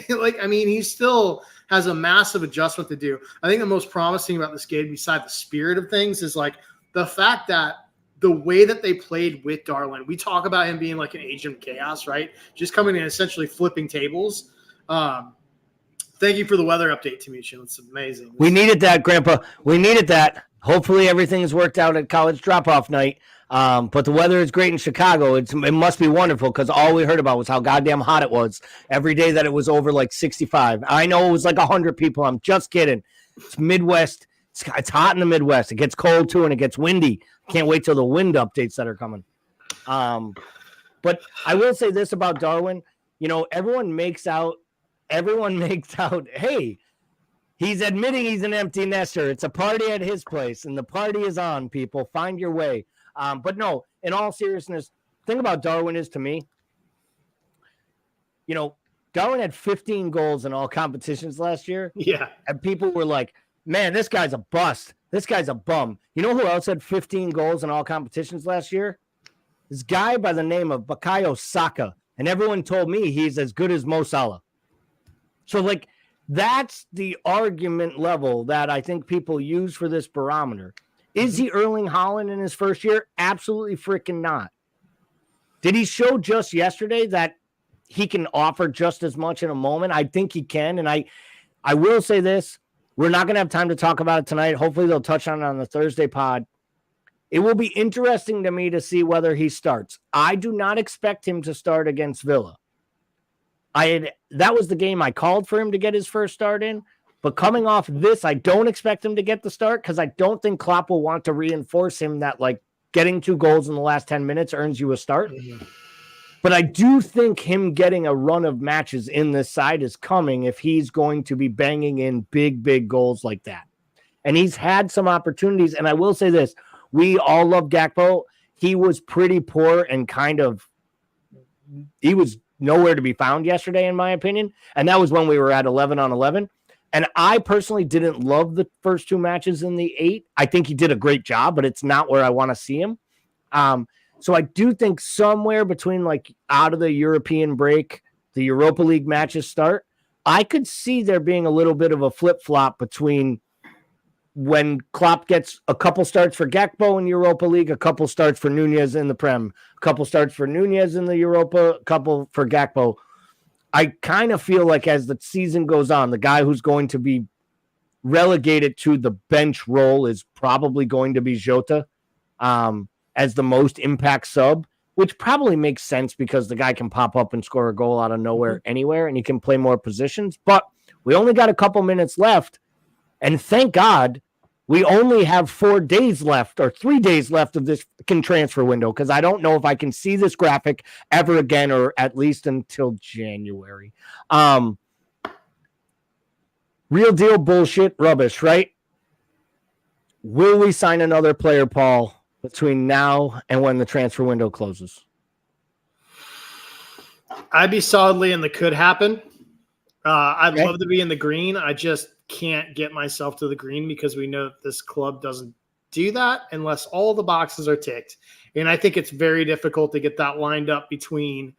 Speaker 2: He still has a massive adjustment to do. I think the most promising about this game, beside the spirit of things, is like the fact that the way that they played with Darwin, we talk about him being like an agent of chaos, right? Just coming in, essentially flipping tables. Thank you for the weather update, Tamisha. It's amazing.
Speaker 1: We needed that, Grandpa. We needed that. Hopefully everything's worked out at college drop-off night. But the weather is great in Chicago. It must be wonderful because all we heard about was how goddamn hot it was every day that it was over like 65. I know it was like 100 people. I'm just kidding. It's Midwest. It's hot in the Midwest. It gets cold too, and it gets windy. Can't wait till the wind updates that are coming. But I will say this about Darwin. Everyone makes out, hey, he's admitting he's an empty nester. It's a party at his place, and the party is on, people. Find your way. But no, in all seriousness, the thing about Darwin is, to me, Darwin had 15 goals in all competitions last year.
Speaker 2: Yeah.
Speaker 1: And people were like, man, this guy's a bust. This guy's a bum. You know who else had 15 goals in all competitions last year? This guy by the name of Bukayo Saka. And everyone told me he's as good as Mo Salah. So, that's the argument level that I think people use for this barometer. Is he Erling Haaland in his first year? Absolutely freaking not. Did he show just yesterday that he can offer just as much in a moment? I think he can. And I will say this. We're not going to have time to talk about it tonight. Hopefully they'll touch on it on the Thursday pod. It will be interesting to me to see whether he starts. I do not expect him to start against Villa. That was the game I called for him to get his first start in. But coming off this, I don't expect him to get the start because I don't think Klopp will want to reinforce him that getting 2 goals in the last 10 minutes earns you a start. Mm-hmm. But I do think him getting a run of matches in this side is coming if he's going to be banging in big, big goals like that. And he's had some opportunities. And I will say this, we all love Gakpo. He was pretty poor and he was nowhere to be found yesterday, in my opinion. And that was when we were at 11 on 11. And I personally didn't love the first 2 matches in the 8. I think he did a great job, but it's not where I want to see him. So I do think somewhere between out of the European break, the Europa League matches start, I could see there being a little bit of a flip-flop between when Klopp gets a couple starts for Gakpo in Europa League, a couple starts for Nunez in the Prem, a couple starts for Nunez in the Europa, a couple for Gakpo. I kind of feel like as the season goes on, the guy who's going to be relegated to the bench role is probably going to be Jota. As the most impact sub, which probably makes sense because the guy can pop up and score a goal out of nowhere anywhere, and he can play more positions. But we only got a couple minutes left, and thank God we only have 4 days left or 3 days left of this transfer window because I don't know if I can see this graphic ever again or at least until January. Real deal bullshit rubbish, right? Will we sign another player, Paul, between now and when the transfer window closes?
Speaker 2: I'd be solidly in the could happen. I'd love to be in the green. I just can't get myself to the green because we know that this club doesn't do that unless all the boxes are ticked. And I think it's very difficult to get that lined up between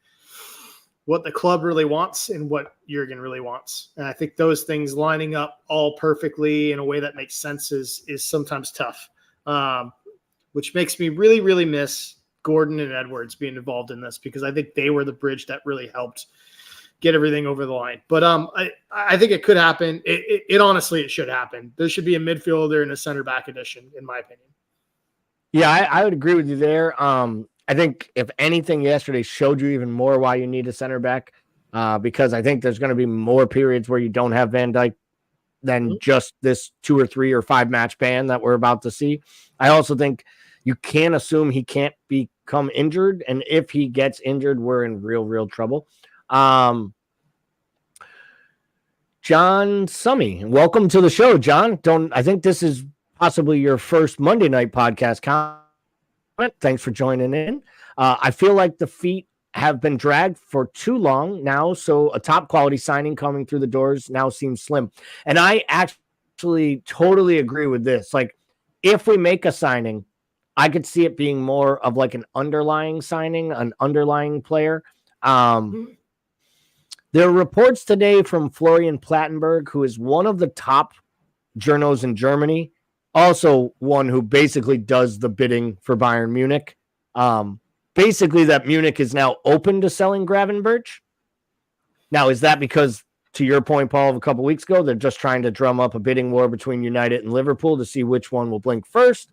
Speaker 2: what the club really wants and what Jurgen really wants. And I think those things lining up all perfectly in a way that makes sense is sometimes tough. Which makes me really, really miss Gordon and Edwards being involved in this, because I think they were the bridge that really helped get everything over the line. But I think it could happen. It honestly, it should happen. There should be a midfielder and a center back addition, in my opinion.
Speaker 1: Yeah, I would agree with you there. I think if anything, yesterday showed you even more why you need a center back, because I think there's going to be more periods where you don't have Van Dijk than just this 2 or 3 or 5 match ban that we're about to see. I also think you can't assume he can't become injured, and if he gets injured, we're in real trouble. John Summy, welcome to the show, John. I think this is possibly your first Monday night podcast comment. Thanks for joining in. I feel like the feet have been dragged for too long now, so a top quality signing coming through the doors now seems slim. And I actually totally agree with this. Like, if we make a signing, I could see it being more of like an underlying signing, an underlying player. There are reports today from Florian Plattenberg, who is one of the top journos in Germany, also one who basically does the bidding for Bayern Munich. Basically, that Munich is now open to selling Gravenberch. Now, is that because, to your point, Paul, of a couple weeks ago, they're just trying to drum up a bidding war between United and Liverpool to see which one will blink first?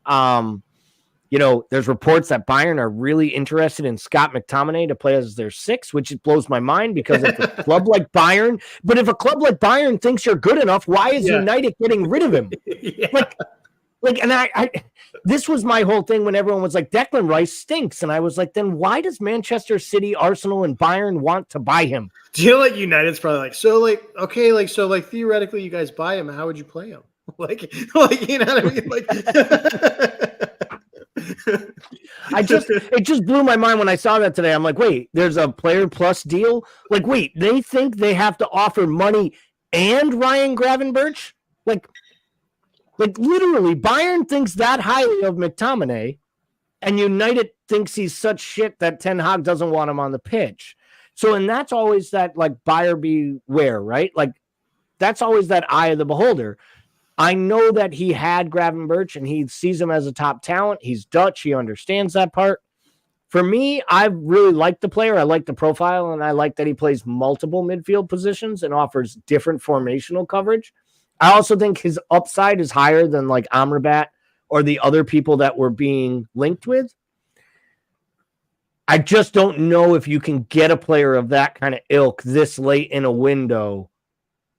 Speaker 1: There's reports that Bayern are really interested in Scott McTominay to play as their 6, which blows my mind, because if a club like Bayern, thinks you're good enough, why is United getting rid of him? This was my whole thing when everyone was like, Declan Rice stinks. And I was like, then why does Manchester City, Arsenal, and Bayern want to buy him?
Speaker 2: Do you know, like, United's probably like, so theoretically you guys buy him, how would you play him? Like, you know what I mean? Like,
Speaker 1: it just blew my mind when I saw that today. I'm like, wait, there's a player plus deal? Like, wait, they think they have to offer money and Ryan Gravenberch? Like literally, Bayern thinks that highly of McTominay, and United thinks he's such shit that Ten Hag doesn't want him on the pitch. So, and that's always that, like, buyer beware, right? Like, that's always that eye of the beholder. I know that he had Gravenberch and he sees him as a top talent. He's Dutch. He understands that part. For me, I really like the player. I like the profile, and I like that he plays multiple midfield positions and offers different formational coverage. I also think his upside is higher than like Amrabat or the other people that we're being linked with. I just don't know if you can get a player of that kind of ilk this late in a window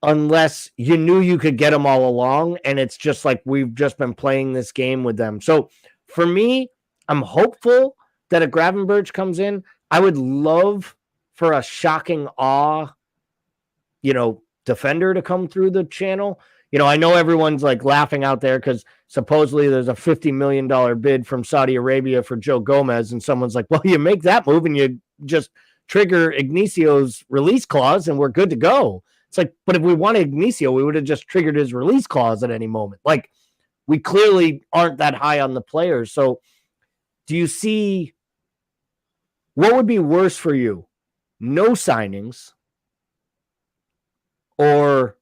Speaker 1: unless you knew you could get them all along, and it's just like we've just been playing this game with them. So for me, I'm hopeful that a Gravenberch comes in. I would love for a shocking awe, defender to come through the channel. I know everyone's like laughing out there because supposedly there's a $50 million bid from Saudi Arabia for Joe Gomez, and someone's like, well, you make that move and you just trigger Ignacio's release clause and we're good to go. It's like, but if we wanted Ignacio, we would have just triggered his release clause at any moment. Like, we clearly aren't that high on the players. So do you see what would be worse for you? No signings, or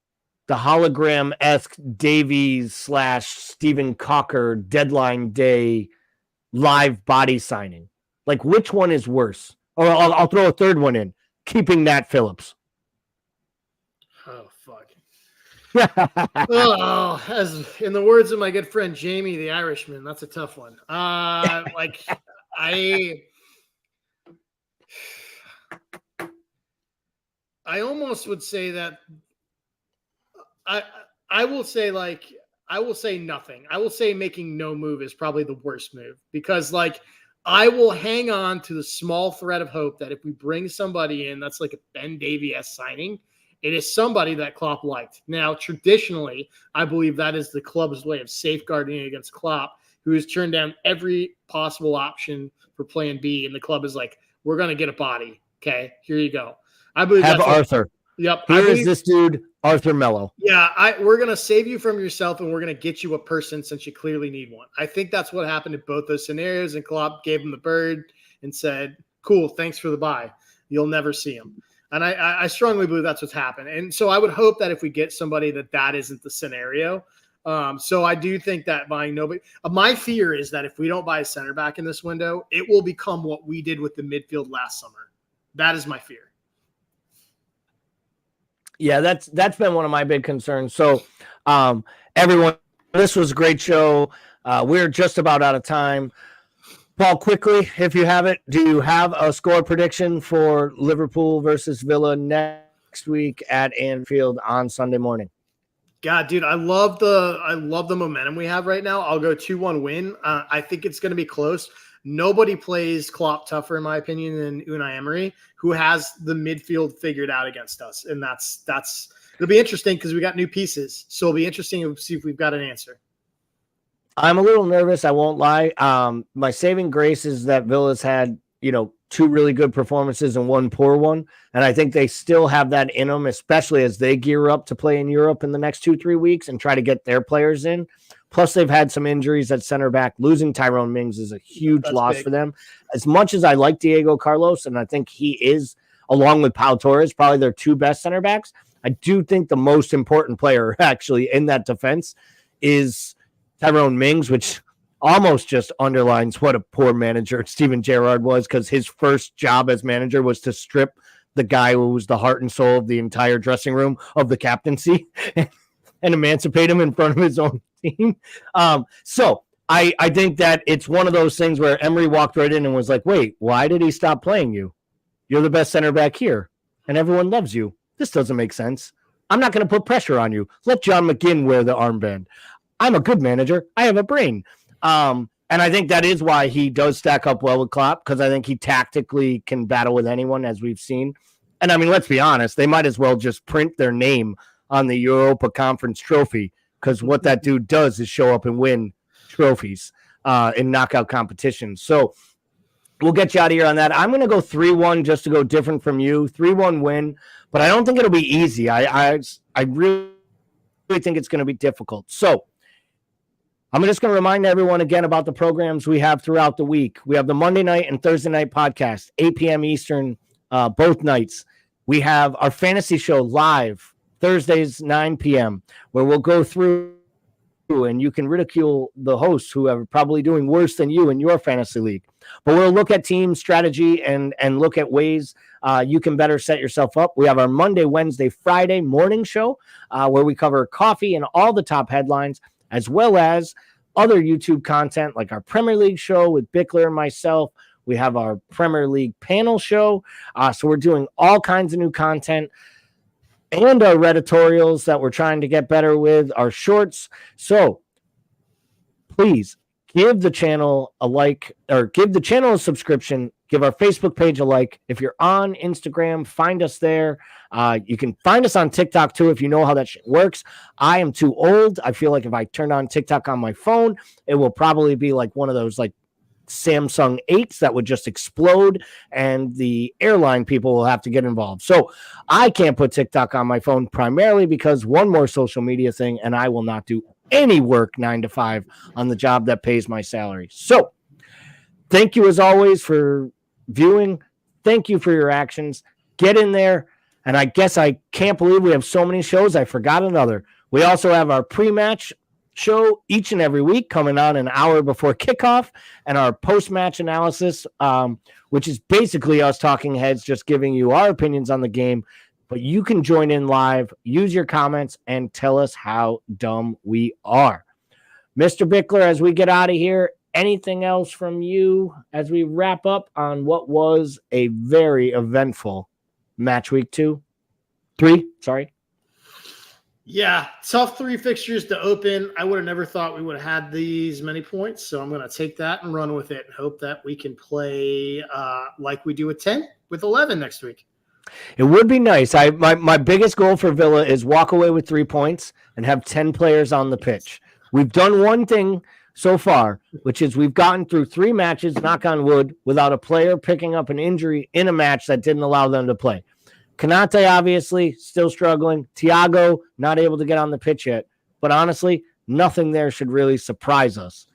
Speaker 1: the hologram-esque Davies / Stephen Cocker deadline day live body signing? Like, which one is worse? Or I'll throw a third one in. Keeping Nat Phillips.
Speaker 2: Oh, fuck. As in the words of my good friend Jamie the Irishman, that's a tough one. I almost would say that I will say nothing. I will say making no move is probably the worst move, because I will hang on to the small thread of hope that if we bring somebody in that's like a Ben Davies signing, it is somebody that Klopp liked. Now, traditionally, I believe that is the club's way of safeguarding against Klopp, who has turned down every possible option for plan B, and the club is like, we're going to get a body. Okay, here you go. I believe
Speaker 1: have Arthur.
Speaker 2: Yep.
Speaker 1: Here is this dude, Arthur Mello.
Speaker 2: Yeah, we're going to save you from yourself, and we're going to get you a person since you clearly need one. I think that's what happened in both those scenarios, and Klopp gave him the bird and said, cool, thanks for the buy. You'll never see him. And I strongly believe that's what's happened. And so I would hope that if we get somebody that isn't the scenario. So I do think that buying nobody. My fear is that if we don't buy a center back in this window, it will become what we did with the midfield last summer. That is my fear.
Speaker 1: Yeah, that's been one of my big concerns. So, everyone, this was a great show. We're just about out of time. Paul, quickly, if you have it, do you have a score prediction for Liverpool versus Villa next week at Anfield on Sunday morning?
Speaker 2: God, dude, I love the momentum we have right now. I'll go 2-1 win. I think it's going to be close. Nobody plays Klopp tougher, in my opinion, than Unai Emery, who has the midfield figured out against us. And that's it'll be interesting because we got new pieces. So it'll be interesting to see if we've got an answer.
Speaker 1: I'm a little nervous. I won't lie. My saving grace is that Villa's had, 2 really good performances and 1 poor one. And I think they still have that in them, especially as they gear up to play in Europe in the next 2-3 weeks and try to get their players in. Plus, they've had some injuries at center back. Losing Tyrone Mings is a huge loss for them. As much as I like Diego Carlos, and I think he is, along with Pau Torres, probably their 2 best center backs, I do think the most important player actually in that defense is Tyrone Mings, which almost just underlines what a poor manager Steven Gerrard was, because his first job as manager was to strip the guy who was the heart and soul of the entire dressing room of the captaincy and emancipate him in front of his own team. So I think that it's one of those things where Emery walked right in and was like, wait, why did he stop playing you? You're the best center back here, and everyone loves you. This doesn't make sense. I'm not going to put pressure on you. Let John McGinn wear the armband. I'm a good manager. I have a brain. And I think that is why he does stack up well with Klopp, because I think he tactically can battle with anyone, as we've seen. And I mean, let's be honest, they might as well just print their name on the Europa Conference trophy, because what that dude does is show up and win trophies in knockout competitions. So we'll get you out of here on that. I'm going to go 3-1 just to go different from you. 3-1 win, but I don't think it'll be easy. I really think it's going to be difficult. So I'm just going to remind everyone again about the programs we have throughout the week. We have the Monday night and Thursday night podcast, 8 p.m. Eastern, both nights. We have our fantasy show live Thursdays, 9 p.m., where we'll go through and you can ridicule the hosts who are probably doing worse than you in your fantasy league. But we'll look at team strategy and look at ways you can better set yourself up. We have our Monday, Wednesday, Friday morning show where we cover coffee and all the top headlines, as well as other YouTube content like our Premier League show with Bickler and myself. We have our Premier League panel show. So we're doing all kinds of new content, and our Redditorials that we're trying to get better with, our shorts. So please give the channel a like, or give the channel a subscription. Give our Facebook page a like. If you're on Instagram, find us there. You can find us on TikTok too if you know how that shit works. I am too old. I feel like if I turned on TikTok on my phone, it will probably be like one of those like Samsung 8s that would just explode, and the airline people will have to get involved. So I can't put TikTok on my phone, primarily because one more social media thing, and I will not do any work 9 to 5 on the job that pays my salary. So thank you as always for viewing. Thank you for your actions. Get in there. And I guess I can't believe we have so many shows. I forgot another. We also have our pre-match show each and every week coming on an hour before kickoff, and our post-match analysis, which is basically us talking heads, just giving you our opinions on the game. But you can join in live, use your comments, and tell us how dumb we are. Mr. Bickler, as we get out of here, anything else from you as we wrap up on what was a very eventful match week 3?
Speaker 2: Yeah, tough 3 fixtures to open. I would have never thought we would have had these many points, so I'm going to take that and run with it and hope that we can play like we do with 10, with 11 next week.
Speaker 1: It would be nice. My biggest goal for Villa is walk away with 3 points and have 10 players on the pitch. We've done one thing so far, which is we've gotten through 3 matches, knock on wood, without a player picking up an injury in a match that didn't allow them to play. Kanate, obviously, still struggling. Thiago, not able to get on the pitch yet. But honestly, nothing there should really surprise us.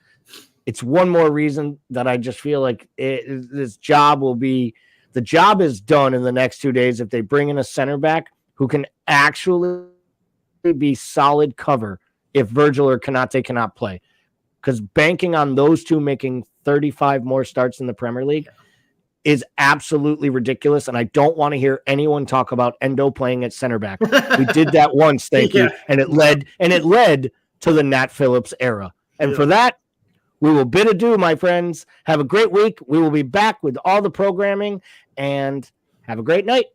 Speaker 1: It's one more reason that I just feel like this job will be – the job is done in the next 2 days if they bring in a center back who can actually be solid cover if Virgil or Konate cannot play. Because banking on those two making 35 more starts in the Premier League is absolutely ridiculous. And I don't want to hear anyone talk about Endo playing at center back. We did that once, thank you. And it led to the Nat Phillips era. And for that, we will bid adieu, my friends. Have a great week. We will be back with all the programming, and have a great night.